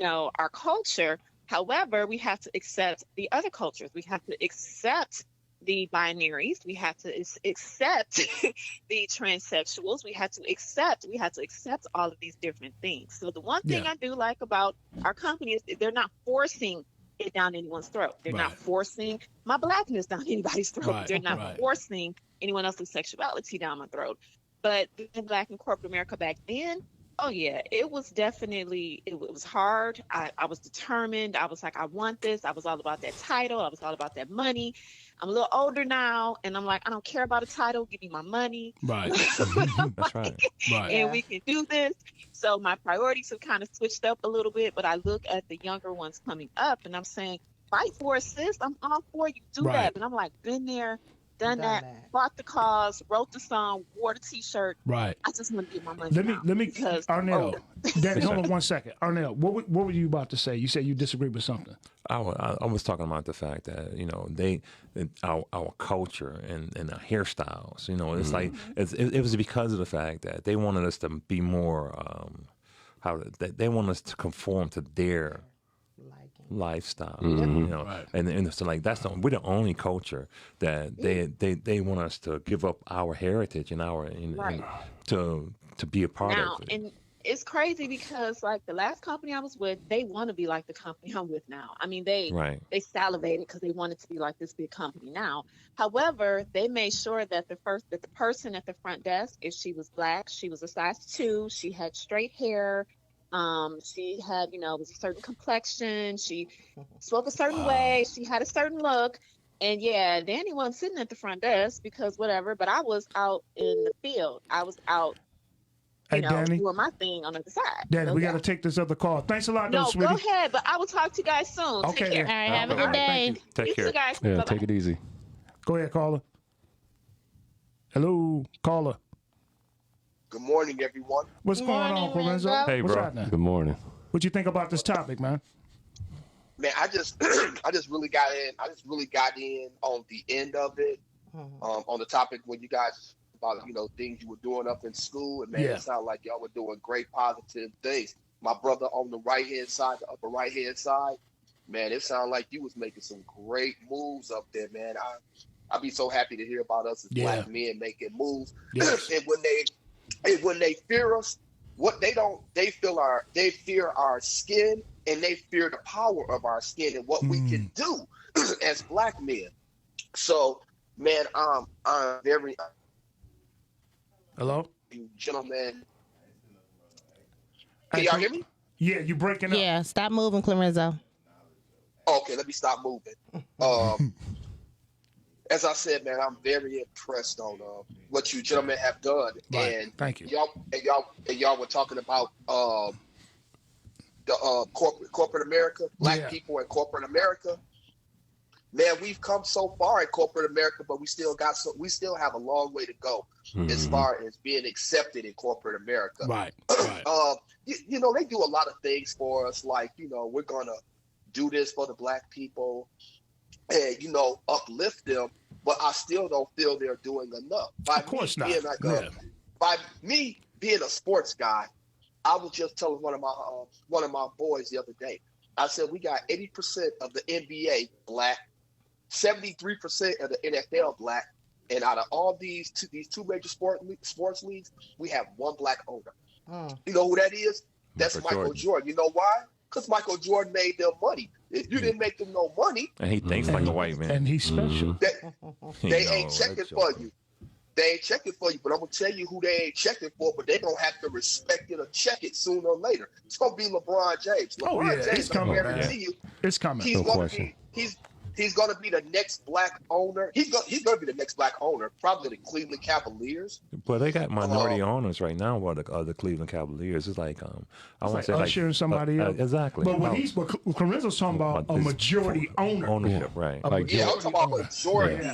our culture. However, we have to accept the other cultures. We have to accept the binaries. We have to accept the transsexuals. We have to accept all of these different things. So the one thing I do like about our company is they're not forcing it down anyone's throat. They're not forcing my blackness down anybody's throat. Right, They're not right. forcing anyone else's sexuality down my throat. But being black in corporate America back then, oh yeah, it was definitely, it was hard. I was determined. I was like, I want this. I was all about that title. I was all about that money. I'm a little older now, and I'm like, I don't care about a title. Give me my money. Right. That's right. Right. And we can do this. So my priorities have kind of switched up a little bit, but I look at the younger ones coming up, and I'm saying, fight for it, sis. I'm all for you. Do Right. that. And I'm like, been there, done that, bought the cause, wrote the song, wore the T-shirt. Right. I just want to get my money. Let me, because I'm Arnell. older. Danny, hold on 1 second. Arnell, what were you about to say? You said you disagree with something. I was talking about the fact that our culture and our hairstyles, it's like it was because of the fact that they wanted us to be more they want us to conform to their lifestyle, Right. and so like we're the only culture that they want us to give up our heritage and Right. to be a part Now, of it. and it's crazy because like the last company I was with, they want to be like the company I'm with now. I mean, they salivated because they wanted to be like this big company now. However, they made sure that the person at the front desk, if she was black, she was a size 2, she had straight hair, she had, was a certain complexion, she spoke a certain way, she had a certain look. And yeah, Danny wasn't sitting at the front desk because whatever, but I was out in the field. I was out, Hey, Danny. doing my thing on the other side. Danny, So, we yeah. got to take this other call. Thanks a lot, No, though, sweetie. go ahead, but I will talk to you guys soon. Okay, Take care. then. All right, have a All good right, thank day. you. Take You care. too, guys. Yeah, Bye-bye. take it easy. Go ahead, caller. Hello, caller. Good morning, everyone. What's Good going morning, on, Lorenzo? Lorenzo. Hey, What's bro. happening? Good morning. What you think about this topic, man? Man, I just I just really got in. I just really got in on the end of it, on the topic when you guys about things you were doing up in school, and man, Yeah. it sounded like y'all were doing great positive things. My brother on the right hand side, the upper right hand side, man, it sounded like you was making some great moves up there, man. I'd be so happy to hear about us as black men making moves, Yes. and when they fear us, they fear our skin, and they fear the power of our skin and what we can do as black men. So, man, I'm very Hello? gentlemen. Can y'all hear me? Yeah, you breaking up. Yeah, stop moving, Lorenzo. Okay, let me stop moving. As I said, man, I'm very impressed on what you gentlemen have done. Right. And Thank you. Y'all were talking about the corporate America, black people in corporate America. Man, we've come so far in corporate America, but we still have a long way to go as far as being accepted in corporate America. Right. They do a lot of things for us, like, we're gonna do this for the black people and, uplift them, but I still don't feel they're doing enough. Of course not. By me being a sports guy, I was just telling one of my boys the other day. I said we got 80% of the NBA black, 73% of the NFL black, and out of all these two major sports leagues, we have one black owner. You know who that is? That's Michael Jordan. You know why? Because Michael Jordan made them money. If you didn't make them no money, And he thinks like a white man. And he's special. they ain't checking for you. They ain't checking for you, but I'm gonna tell you who they ain't checking for. But they gonna have to respect it or check it sooner or later. It's gonna be LeBron James. LeBron James, it's coming, I guarantee you, It's coming. he's No gonna question. be he's gonna be the next black owner. He's gonna be the next black owner, probably the Cleveland Cavaliers. But they got minority owners right now. What the Cleveland Cavaliers? It's like I want to say Usher and somebody else. exactly. But when Lorenzo's talking about a majority owner. ownership, right? Like Yeah, I'm talking about majority.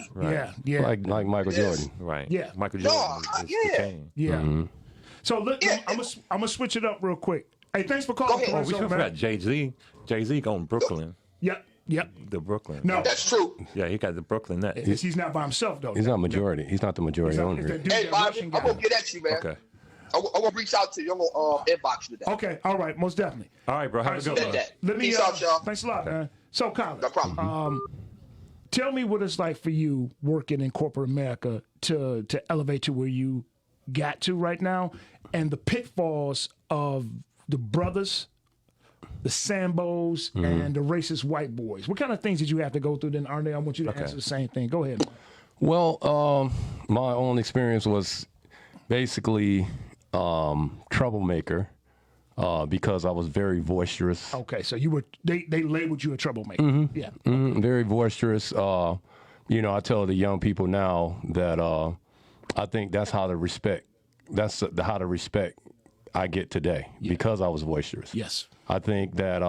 Yeah. like Michael Jordan. Right. Yeah. Michael No, Jordan is the king. Yeah. So look, Yeah. I'm gonna switch it up real quick. Hey, thanks for Go calling, ahead. Oh, we Lorenzo, should man. forgot Jay-Z. Jay-Z going Brooklyn. Yep. The Brooklyn. No, That's true. Yeah, he got the Brooklyn Nets. he's not by himself though. He's not majority. He's not the majority It's owner. that dude, Hey, that Bobby, Russian I'm guy. gonna get at you, man. Okay. I'm gonna reach out to you. I'm gonna inbox you today. Okay, all right, most definitely. All right, bro. Have a so good one. Let me. Peace out, y'all. Thanks a lot, man. So, Colin, No problem. tell me what it's like for you working in corporate America to elevate to where you got to right now, and the pitfalls of the brothers, the Sambos, and the racist white boys. What kind of things did you have to go through? Then, Arne, I want you to answer the same thing. Go ahead. Well, my own experience was basically troublemaker because I was very boisterous. Okay, so you were they labeled you a troublemaker. Yeah. Very boisterous. I tell the young people now that I think that's how to respect. That's how to respect I get today because I was boisterous. Yes. I think that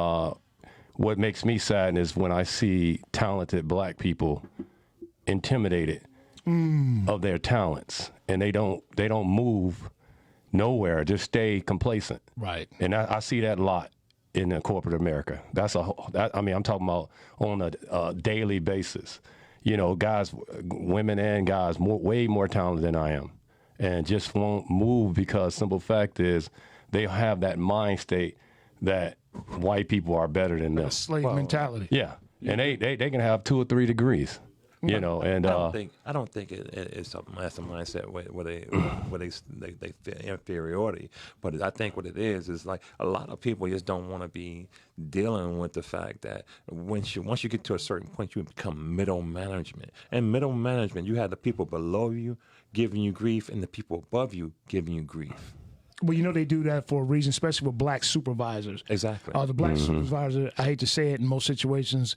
what makes me sad is when I see talented black people intimidated of their talents, and they don't move nowhere, just stay complacent. Right. And I see that a lot in corporate America. I'm talking about on a daily basis. Guys, women and guys, way more talented than I am, and just won't move because simple fact is they have that mind state that white people are better than them. Slave mentality. Yeah, and they can have 2 or 3 degrees. And I don't think it's that's a mindset where they feel inferiority. But I think what it is like a lot of people just don't want to be dealing with the fact that once you get to a certain point, you become middle management. And middle management, you have the people below you giving you grief, and the people above you giving you grief. Well, they do that for a reason, especially with black supervisors. Exactly. The black supervisor, I hate to say it, in most situations,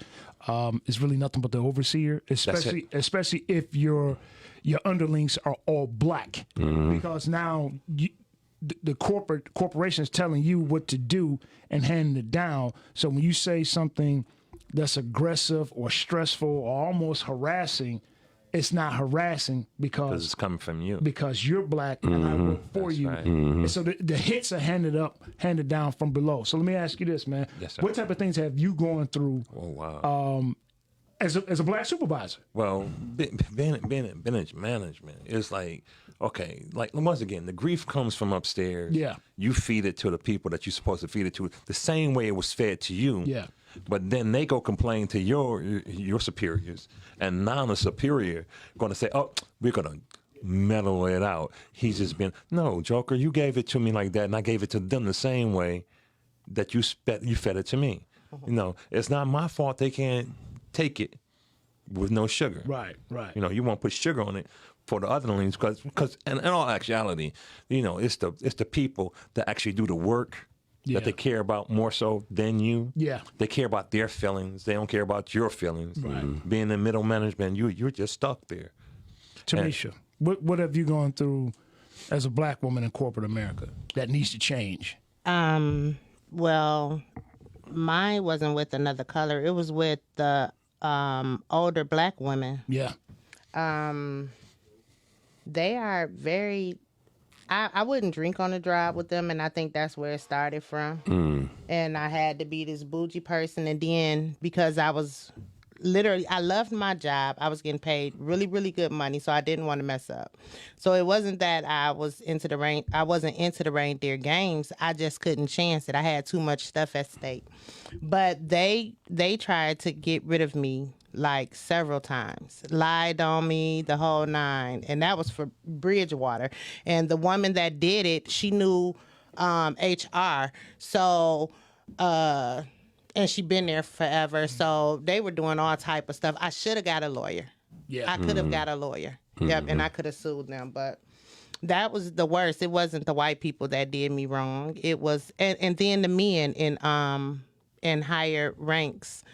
is really nothing but the overseer, especially if your underlings are all black, because now the corporation is telling you what to do and handing it down. So when you say something that's aggressive or stressful or almost harassing, it's not harassing because it's coming from you. because you're black and I work for That's you. right. And so the hits are handed down from below. So let me ask you this, man. Yes, sir. What type of things have you gone through Oh wow. as a black supervisor? Well, management is like, okay, like once again, the grief comes from upstairs. Yeah. You feed it to the people that you're supposed to feed it to the same way it was fed to you. Yeah. But then they go complain to your superiors, and now the superior going to say, oh, we're going to mellow it out. He's just been, no, Joker, you gave it to me like that, and I gave it to them the same way that you fed it to me. You know, it's not my fault they can't take it with no sugar. Right. You know, you won't put sugar on it for the otherlings because in all actuality, you know, it's the people that actually do the work that they care about more so than you. Yeah. They care about their feelings. They don't care about your feelings. Right. Being in middle management, you're just stuck there. Tamisha, what have you gone through as a black woman in corporate America that needs to change? Well, mine wasn't with another color. It was with the older black women. Yeah. They are very. I wouldn't drink on the drive with them, and I think that's where it started from. And I had to be this bougie person, and then because I was literally, I loved my job. I was getting paid really, really good money, so I didn't want to mess up. So it wasn't that I wasn't into the reindeer games. I just couldn't chance it. I had too much stuff at stake. But they tried to get rid of me like several times, lied on me, the whole nine, and that was for Bridgewater. And the woman that did it, she knew HR, so and she been there forever, so they were doing all type of stuff. I should have got a lawyer. Yeah. I could have got a lawyer. Yep, and I could have sued them, but that was the worst. It wasn't the white people that did me wrong. It was, and then the men in higher ranks.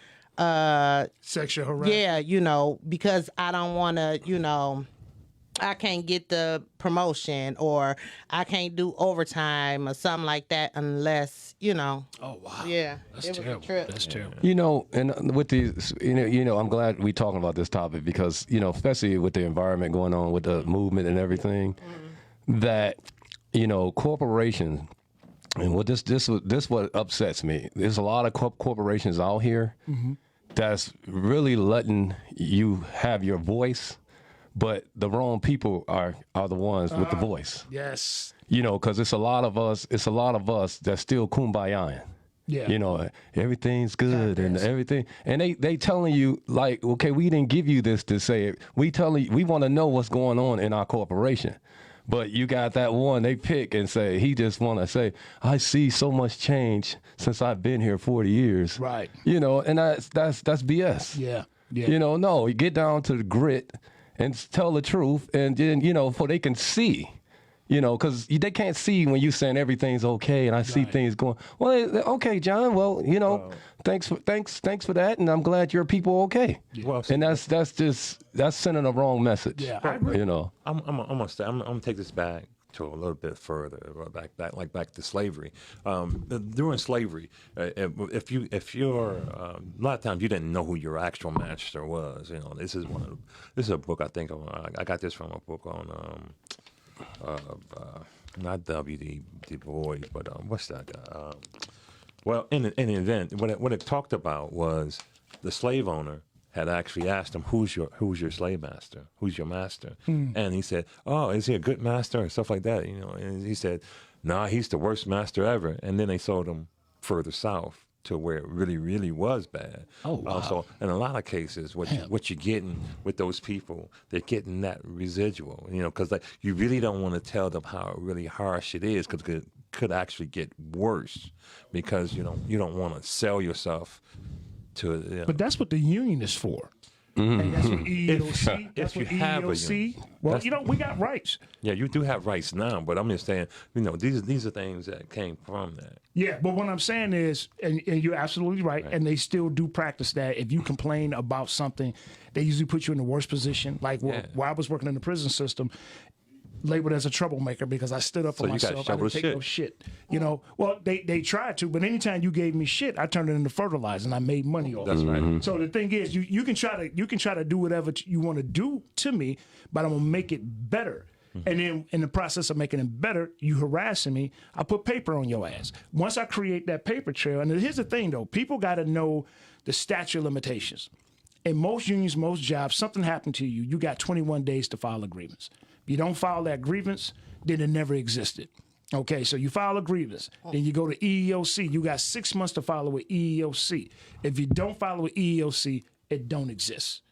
Sexual harassment. Yeah, you know, because I don't want to, you know, I can't get the promotion or I can't do overtime or something like that unless, you know. Oh wow. Yeah, That's it was terrible. a trip. That's terrible. You know, and with these, you know, I'm glad we talking about this topic because, you know, especially with the environment going on with the movement and everything, that, you know, corporations, and what this what upsets me. There's a lot of corporations out here that's really letting you have your voice, but the wrong people are the ones with the voice. Yes. You know, because it's a lot of us that's still kumbayaing. Yeah. You know, everything's good and everything. And they telling you, like, okay, we didn't give you this to say it. We want to know what's going on in our corporation. But you got that one they pick and say, he just want to say, I see so much change since I've been here 40 years. Right. You know, and that's BS. Yeah. Yeah. You know, no, you get down to the grit and tell the truth, and then, you know, for they can see. You know, because they can't see when you saying everything's okay, and I see things going. Well, okay, John. Well, you know, thanks for that, and I'm glad your people okay. Well, and that's sending a wrong message. Yeah, I agree. You know, I'm gonna take this back to a little bit further, back to slavery. During slavery, if you're a lot of times you didn't know who your actual master was. You know, this is a book I think I got this from a book on. Not W.D. Du Bois, but what's that guy? Well, in any event, what it talked about was the slave owner had actually asked him, "Who's your slave master? Who's your master?" And he said, "Oh, is he a good master?" and stuff like that. You know, and he said, "Nah, he's the worst master ever." And then they sold him further south to where it really, really was bad. Oh, wow. So in a lot of cases, what you're getting with those people, they're getting that residual, you know, because like you really don't want to tell them how really harsh it is, because it could actually get worse, because you don't want to sell yourself to. You know. But that's what the union is for. And that's what EEOC. If you have a EEOC. Well, you know, we got rights. Yeah, you do have rights now, but I'm just saying, you know, these are things that came from that. Yeah, but what I'm saying is, and you're absolutely right, and they still do practice that. If you complain about something, they usually put you in the worst position. Like while I was working in the prison system, labeled as a troublemaker because I stood up for So you got myself. I didn't shovel take shit. no shit. You know, well, they tried to, but anytime you gave me shit, I turned it into fertilizer and I made money off. That's it. right. So the thing is, you can try to do whatever you want to do to me, but I'm gonna make it better. And then in the process of making it better, you harassing me, I put paper on your ass. Once I create that paper trail, and here's the thing though, people got to know the statute of limitations. In most unions, most jobs, something happened to you, you got 21 days to file a grievance. If you don't file that grievance, then it never existed. Okay, so you file a grievance, then you go to EEOC, you got 6 months to follow with EEOC. If you don't follow with EEOC, it don't exist.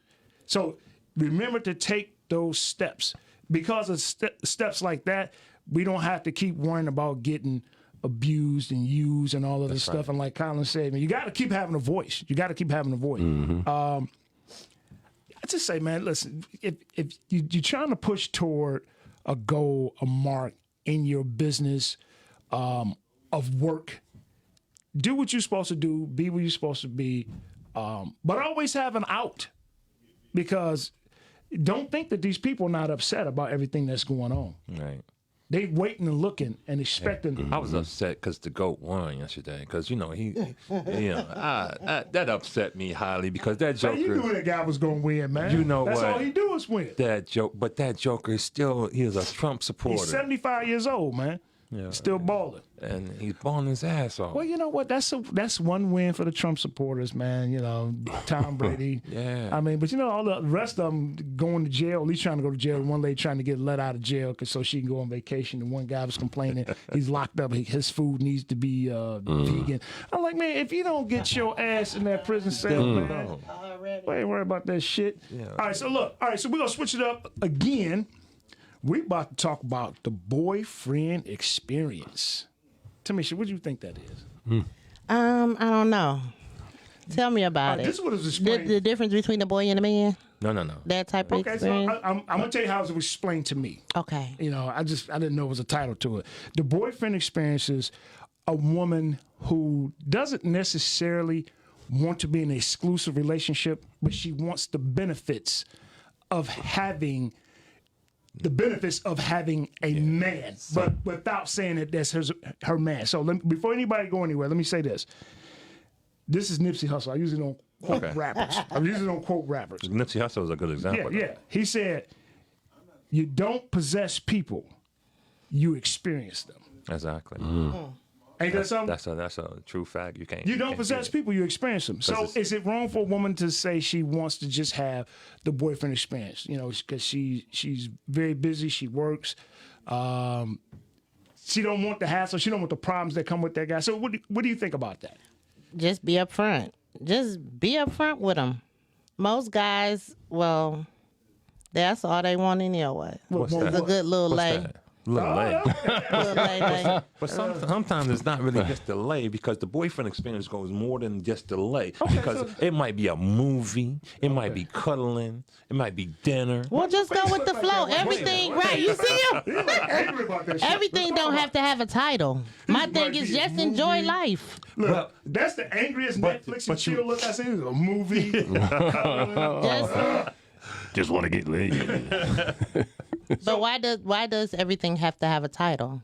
So remember to take those steps. Because of steps like that, we don't have to keep worrying about getting abused and used and all of this stuff. And like Colin said, man, you got to keep having a voice. You got to keep having a voice. I just say, man, listen, if you're trying to push toward a goal, a mark in your business of work, do what you're supposed to do, be what you're supposed to be, but always have an out. Because don't think that these people are not upset about everything that's going on. Right. They waiting and looking and expecting. I was upset because the GOAT won yesterday. Because that upset me highly because that Joker. Man, you knew that guy was going to win, man. You know that's what? all he do is win. That Joker is still he is a Trump supporter. He's 75 years old, man. Yeah. Still balling. And he's balling his ass off. Well, you know what? That's one win for the Trump supporters, man. You know, Tom Brady. Yeah. I mean, but you know, all the rest of them going to jail. At least trying to go to jail. One lady trying to get let out of jail so she can go on vacation. And one guy was complaining he's locked up. His food needs to be vegan. I'm like, man, if you don't get your ass in that prison cell, man, I ain't worry about that shit. Yeah. All right, so look. All right, so we're gonna switch it up again. We about to talk about the boyfriend experience. Tamisha, what do you think that is? I don't know. Tell me about This it. is what it was explained. The difference between a boy and a man. No. That type of Okay, so experience. I'm gonna tell you how it was explained to me. Okay. You know, I didn't know it was a title to it. The boyfriend experience is a woman who doesn't necessarily want to be in an exclusive relationship, but she wants the benefits of having a man, but without saying that that's her man. So before anybody go anywhere, let me say this. This is Nipsey Hussle. I usually don't quote rappers. Nipsey Hussle is a good example. Yeah. He said, you don't possess people, you experience them. Exactly. Ain't that something? That's a true fact. You can't. You don't can't possess do it. people, you experience them. So is it wrong for a woman to say she wants to just have the boyfriend experience? You know, because she's very busy, she works. She don't want the hassle, she don't want the problems that come with that guy. So what do you think about that? Just be upfront. Just be upfront with them. Most guys, well, that's all they want anyway. What's It's that? a good little What's lay. that? Little lay. Little lay. But sometimes it's not really just the lay because the boyfriend experience goes more than just the lay. Because it might be a movie, it might be cuddling, it might be dinner. Well, just go with the flow. Everything, right? You see him? Angry about that shit. Everything don't have to have a title. My thing is just enjoy life. Look, that's the angriest Netflix and chill look I seen. Is a movie. Just want to get laid. But why does everything have to have a title?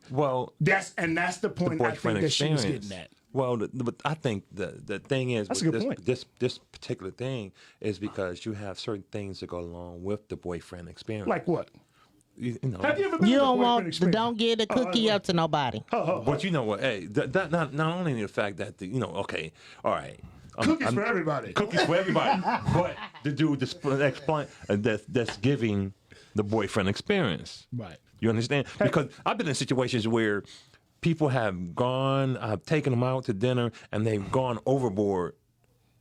Well, that's the point I think that she was getting at. Well, but I think the thing is That's a good point. this particular thing is because you have certain things that go along with the boyfriend experience. Like what? You know. Have you ever been You to a don't boyfriend want, experience? don't give the cookie up to nobody. But you know what? Hey, that not only the fact that okay, all right. Cookies for everybody. Cookies for everybody. But the dude that's giving the boyfriend experience. Right. You understand? Because I've been in situations where people have gone, I've taken them out to dinner, and they've gone overboard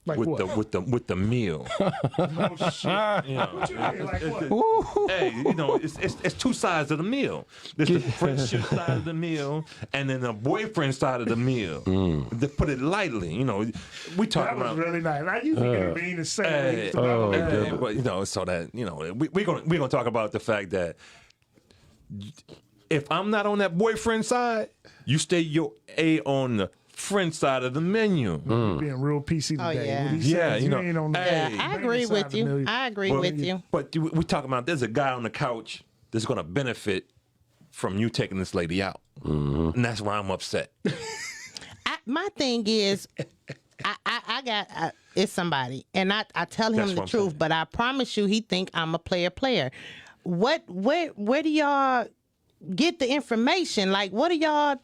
Like with what? the meal. Oh, shit. You know, What you mean, like what? hey, it's two sides of the meal. There's the friendship side of the meal, and then the boyfriend side of the meal. To put it lightly, we talk That was about. really nice. Like, you think it mean the same way. But so that we're gonna talk about the fact that if I'm not on that boyfriend side, you stay your A on the friend side of the menu. Being real PC today. Oh, yeah. What he Yeah, says, you ain't know, on the hey. I bring agree the side of with the you. million. I agree But- with you. But we talking about there's a guy on the couch that's going to benefit from you taking this lady out. And that's why I'm upset. My thing is, I got it's somebody, and I tell him That's the what I'm truth, saying. but I promise you, he think I'm a player. Where do y'all get the information? Like, what do y'all?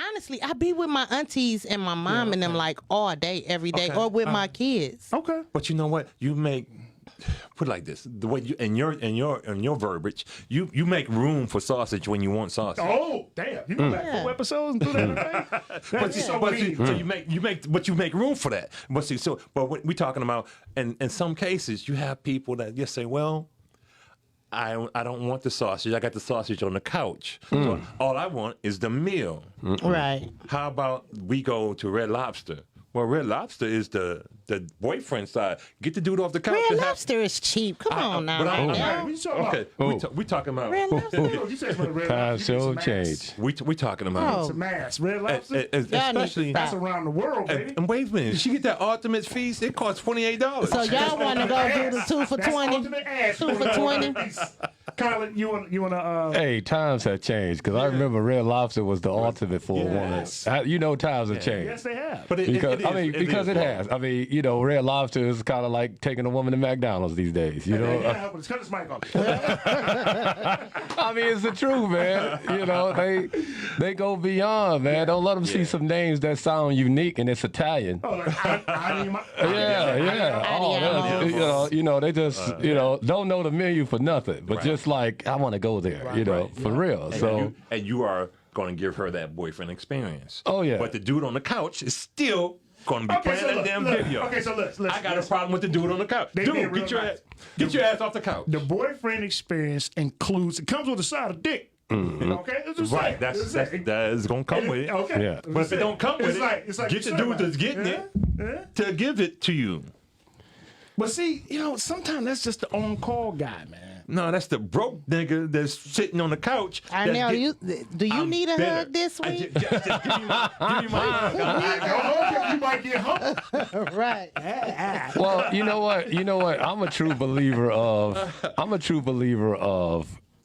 Honestly, I be with my aunties and my mom and them like all day, every day, Okay. or with my kids. Okay. But you know what? You make put it like this: the way you in your verbiage, you make room for sausage when you want sausage. Oh, damn. You go back Yeah. 4 episodes and do that thing? That's so mean. So you make room for that. But what we talking about, and in some cases, you have people that just say, well, I don't want the sausage. I got the sausage on the couch. So all I want is the meal. Right. How about we go to Red Lobster? Well, Red Lobster is the boyfriend side. Get the dude off the couch. Red and have- Lobster is cheap. Come on now. but I- right okay. now. What you talking about? Okay, we talking about Red Lobster. You said for the red Time lobster, you get so some ass. change. we talking about Oh. Some ass. Red lobster? Y'all need to especially. That's stop. around the world, baby. And wait a minute, she get that ultimate feast. It costs $28. So y'all want to go do the 2 for That's 20? ultimate ass. 2 for 20? Colin, you want to Hey, times have changed because I remember Red Lobster was the ultimate for Yes. a woman. You know, times have changed. Yes, they have. But Because it is. has. I mean, you know, Red Lobster is kind of like taking a woman to McDonald's these days. You know, Cut this mic off. I mean, it's the truth, man. You know, they go beyond, man. Don't let them see some names that sound unique and it's Italian. Oh, like, Yeah. Oh, that's- you know, they just, don't know the menu for nothing, but just like I want to go there, for real. So. And you are going to give her that boyfriend experience. Oh, yeah. But the dude on the couch is still going to be playing that damn video. Okay, so let's. I got a problem with the dude on the couch. They being Dude, real get your nice. ass off the couch. The boyfriend experience includes. It comes with a side of dick. Okay, it's just Right, that is gonna come with it. Okay, Yeah. But if it don't come with it's like get the dude that's getting it to give it to you. But see, sometimes that's just the on-call guy, man. No, that's the broke nigga that's sitting on the couch. I that's know do you I'm need a bitter. hug this week? Just give me my You might get hung. Right. Well, you know what? I'm a true believer of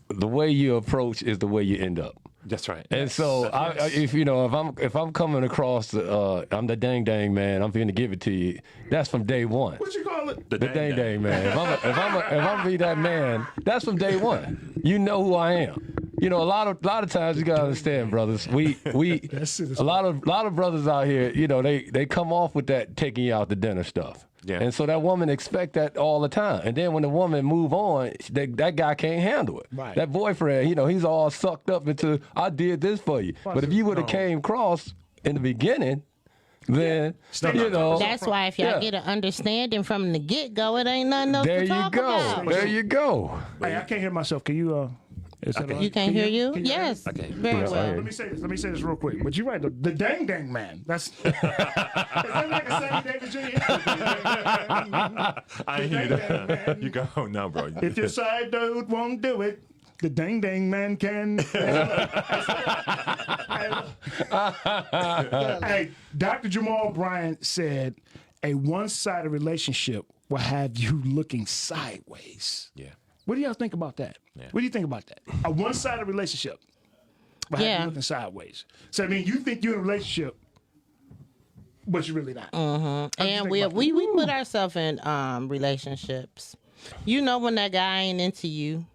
the way you approach is the way you end up. That's right. And so, if I'm coming across, I'm the dang man. I'm finna give it to you. That's from day one. What you call it? The dang man. If I'm be that man, that's from day one. You know who I am. A lot of times you gotta understand, brothers. We a lot of brothers out here. They come off with that taking you out to dinner stuff. Yeah. And so that woman expect that all the time. And then when the woman move on, that guy can't handle it. Right. That boyfriend, he's all sucked up into, I did this for you. But if you would have came across in the beginning, then, That's why if y'all Yeah. get an understanding from the get-go, it ain't nothing else there to you talk go. about. There you go. Hey, I can't hear myself. Can you? Is that all right? You can't hear you? Can hear me? Yes. Okay. Very Yeah, well. Let me say this real quick. But you're right. The dang man. That's. Is that like a Sammy Davis Jr.? I ain't hear that. You go, no, bro. If your side dude won't do it, the dang man can. Hey, Dr. Jamal Bryant said a one-sided relationship will have you looking sideways. Yeah. What do y'all think about that? Yeah. What do you think about that? A one-sided relationship will have Yeah. you looking sideways. So I mean, you think you're in a relationship, but you're really not. And we put ourselves in relationships. When that guy ain't into you,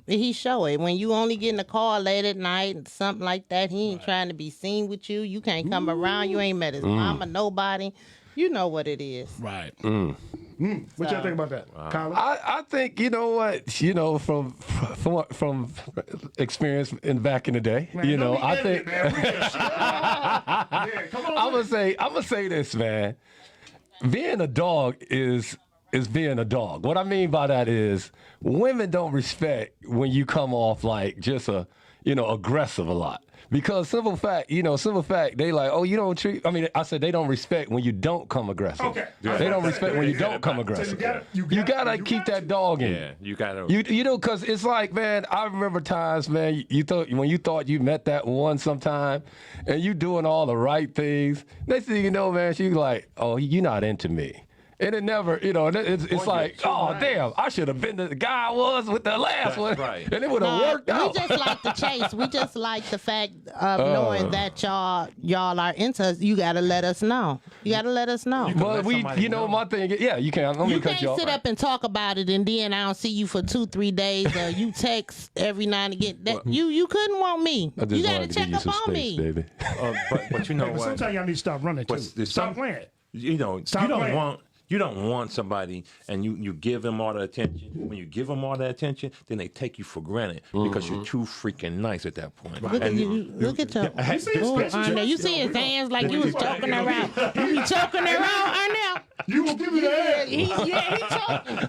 he show it. When you only get in the car late at night and something like that, he ain't trying to be seen with you. You can't come around. You ain't met his mama, nobody. You know what it is. Right. What y'all think about that, Colin? I think from experience back in the day, Man, don't be I editing, think man. We get shit. Yeah, come on. I'm gonna say this, man. Being a dog is being a dog. What I mean by that is women don't respect when you come off like just aggressive a lot. Because simple fact, they like, oh, you don't treat. I mean, I said they don't respect when you don't come aggressive. Okay. They don't respect when you don't come aggressive. You gotta keep that dog in. Yeah, you gotta. Because it's like, man, I remember times, man, when you thought you met that one sometime, and you doing all the right things. Next thing you know, man, she's like, oh, you're not into me. And it never, it's like, oh, damn, I should have been the guy I was with the last one. Right. And it would have worked out. We just like the chase. We just like the fact of knowing that y'all are into us. You got to let us know. You got to let us know. But my thing, you can't. Let me You cut can't you off. sit up and talk about it, and then I don't see you for 2-3 days, or you text every now and again. That you couldn't want me. I just You got wanted to to give check you up some on space, me. baby. But you know But what? sometimes y'all need to stop running too. Stop playing. You know, Stop playing. you don't want somebody, and you give them all the attention. When you give them all that attention, then they take you for granted because you're too freaking nice at that point. Look at you. Look at you. You see his face? Arnell, you see his hands like you was choking around. You be choking around, Arnell. You gonna give me the head? He choking.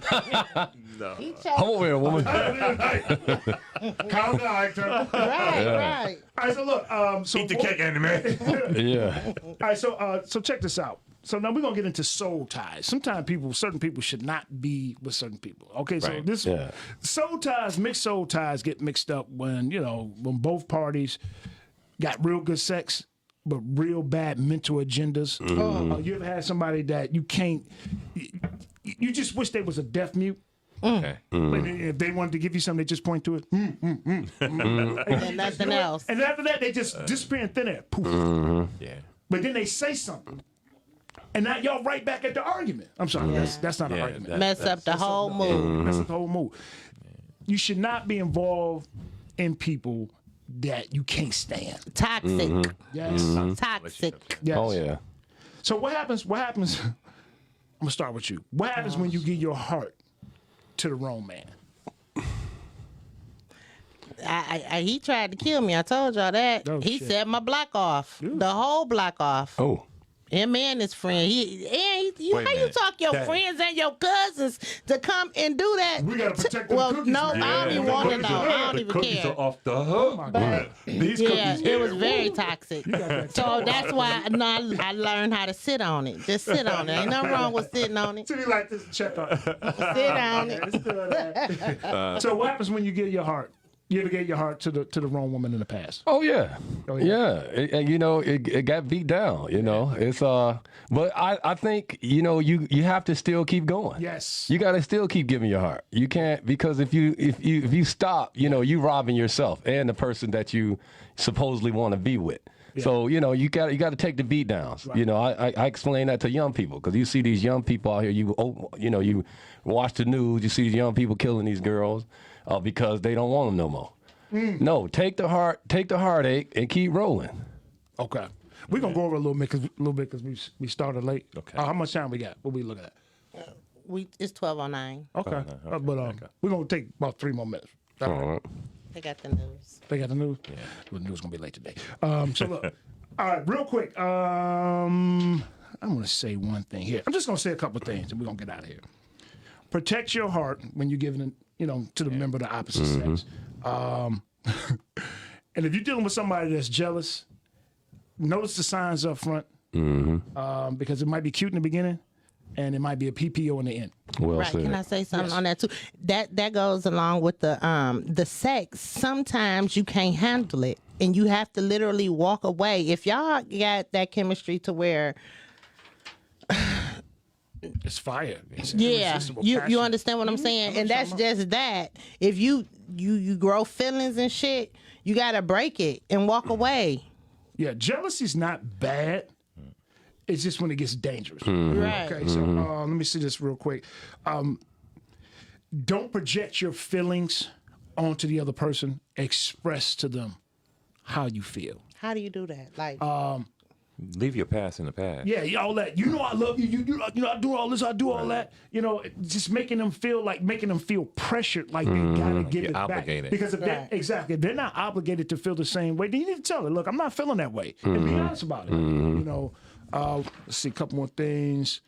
No. He choking. Hold here, woman. Calm down, Hector. Right. All right, so look, so Eat the cake, anime. Yeah. All right, so check this out. So now we're gonna get into soul ties. Sometimes certain people should not be with certain people. Okay, so Right. soul ties, mixed soul ties get mixed up when when both parties got real good sex but real bad mental agendas. You ever had somebody that you can't? You just wish they was a deaf mute. Okay. But if they wanted to give you something, they just point to it. And nothing else. And after that, they just disappear in thin air. Poof. Yeah. But then they say something. And now y'all right back at the argument. I'm sorry, that's not an argument. Mess up the whole mood. Mess up the whole mood. You should not be involved in people that you can't stand. Toxic. Yes. Toxic. Yes. Oh, yeah. So what happens? I'm gonna start with you. What happens when you give your heart to the wrong man? He tried to kill me. I told y'all that. Oh, He shit. set my block off. The whole block off. Oh. Him and his friend. Wait a How you minute. talk your That- friends and your cousins to come and do that? We gotta protect them Well, cookies, no, man. I don't even want to know. I don't The even cookies care. are off the hook. These Yeah, cookies it was here. very toxic. So that's why I learned how to sit on it. Just sit on it. Ain't nothing wrong with sitting on it. So you like this? Check on it. Sit on it. Let's do that. So what happens when you give your heart? You ever gave your heart to the wrong woman in the past? Oh yeah, Oh, yeah. And it got beat down. It's but I think you have to still keep going. Yes. You got to still keep giving your heart. You can't, because if you stop, you robbing yourself and the person that you supposedly want to be with. Yeah. So you got to take the beat downs. Right. I explain that to young people, because you see these young people out here. You watch the news. You see these young people killing these girls because they don't want them no more. No, take the heartache and keep rolling. Okay. We're gonna go over a little bit because we started late. Okay. How much time we got? What we looking at? It's 12:09. Okay. But we're gonna take about 3 more minutes. All right. They got the news. They got the news? Yeah. Well, the news is going to be late today. So, look. All right, real quick. I'm going to say one thing here. I'm just going to say a couple of things, and we're going to get out of here. Protect your heart when you're giving it, to the member of the opposite sex. And if you're dealing with somebody that's jealous, notice the signs up front, because it might be cute in the beginning, and it might be a PPO in the end. Well Right. said. Can I say something on that too? That goes along with the sex. Sometimes you can't handle it, and you have to literally walk away. If y'all got that chemistry to where, It's fire. It's yeah, irresistible you passion. understand what I'm saying, and that's just that. If you grow feelings and shit, you gotta break it and walk away. Yeah, jealousy's not bad. It's just when it gets dangerous. Right. Okay, so let me see this real quick. Don't project your feelings onto the other person. Express to them how you feel. How do you do that? Like, Leave your past in the past. Yeah, all that. I love you. You I do all this. I do all that. Just making them feel pressured, like they gotta give You're it obligated. back. Because if they're not obligated to feel the same way, then you need to tell them, look, I'm not feeling that way, and be honest about it. Let's see a couple more things.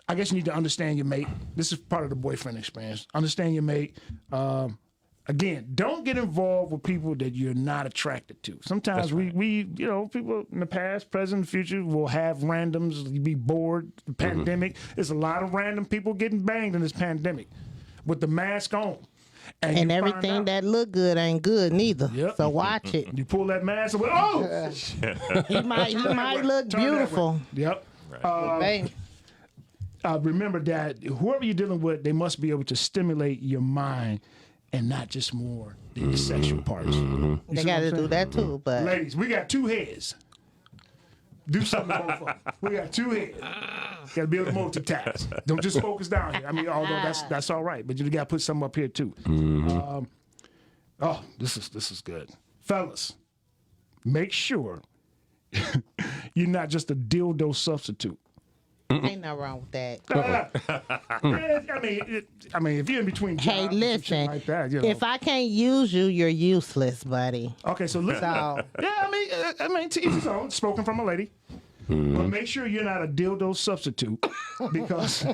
I guess you need to understand your mate. This is part of the boyfriend experience. Understand your mate. Again, don't get involved with people that you're not attracted to. Sometimes we people in the past, present, future will have randoms. You be bored. The pandemic. There's a lot of random people getting banged in this pandemic with the mask on. and you find everything out- that look good ain't good neither. Yep. So watch it. You pull that mask away. Oh, He might look Turn that way. beautiful. Yep. Baby. remember that whoever you're dealing with, they must be able to stimulate your mind and not just more than the sexual parts. You They see got what to I'm do saying? that too, but Ladies, we got 2 heads. Do something to both of them. We got 2 heads. Got to be able to multitask. Don't just focus down here. I mean, although that's all right, but you got to put something up here too. Oh, this is good, fellas. Make sure you're not just a dildo substitute. ain't nothing wrong with that. I mean, if you're in between jobs, Hey, and some shit listen. like that, you know. If I can't use you, you're useless, buddy. Okay, so listen. So Yeah, I mean, to each his own. Spoken from a lady. But make sure you're not a dildo substitute because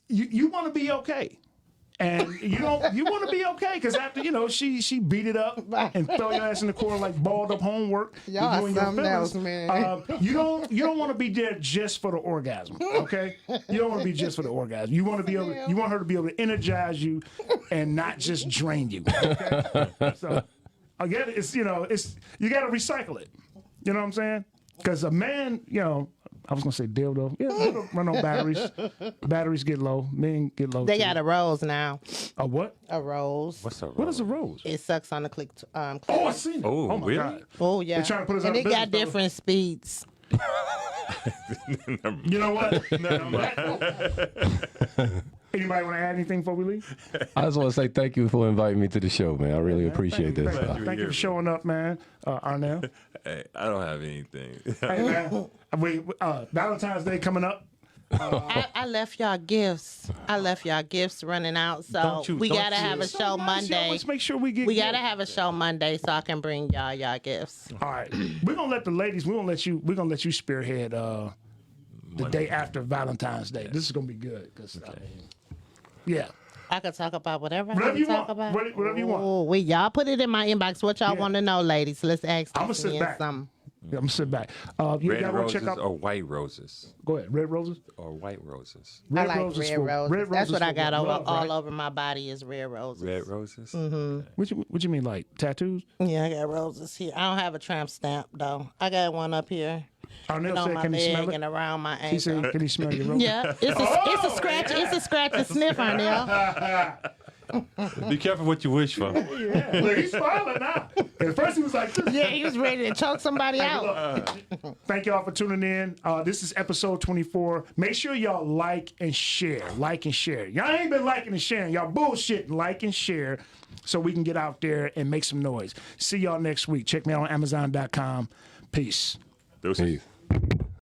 you want to be okay. And you want to be okay because after she beat it up and throw your ass in the corner like balled up homework. Y'all you and your something feelings, else, man. you don't want to be there just for the orgasm, okay? You don't want to be just for the orgasm. You want her to be able to energize you and not just drain you. Okay? So again, it's you got to recycle it. You know what I'm saying? Because a man, I was gonna say dildo. Yeah, dildo run on batteries. Batteries get low. Men get low. they too. got a rose now. A what? A rose. What's up? What is a rose? It sucks on the click. Oh, I seen it. Oh, my really? God. Oh yeah. They trying to put us and out it of got business, different speeds. You know what? Anybody want to add anything before we leave? I just want to say thank you for inviting me to the show, man. I really appreciate this. Thank you for showing up, man. Arnell. Hey, I don't have anything. Hey, man. Valentine's Day coming up. I left y'all gifts. Running out, so we gotta have a show Monday. Let's make sure we get. We gotta have a show Monday so I can bring y'all gifts. All right, we're gonna let the ladies. We're gonna let you spearhead the day after Valentine's Day. This is gonna be good because yeah. I could talk about whatever I Whatever want you to talk want. about. Whatever you want. Oh, y'all put it in my inbox. What y'all Yeah. want to know, ladies? Let's ask. I'ma these sit men back. something. Yeah, I'm gonna sit back. You Red gotta roses check out. or white roses Go ahead. Red roses. or white roses. I like roses red for- roses. red That's roses what I for got love, all right? over my body is red roses. Red roses. What you mean, like tattoos? Yeah, I got roses here. I don't have a tramp stamp though. I got one up here Arnell on said, my "Can he smell leg it?" and around my He ankle. said, "Can he smell your roses?" Yeah, it's a scratch. It's a scratch and sniff, Arnell. Be careful what you wish for. Yeah. Look, he's smiling now. At first, he was like, this. Yeah, he was ready to choke somebody out. Thank y'all for tuning in. This is episode 24. Make sure y'all like and share. Like and share. Y'all ain't been liking and sharing. Y'all bullshitting. Like and share so we can get out there and make some noise. See y'all next week. Check me out on Amazon.com. Peace. Those Peace.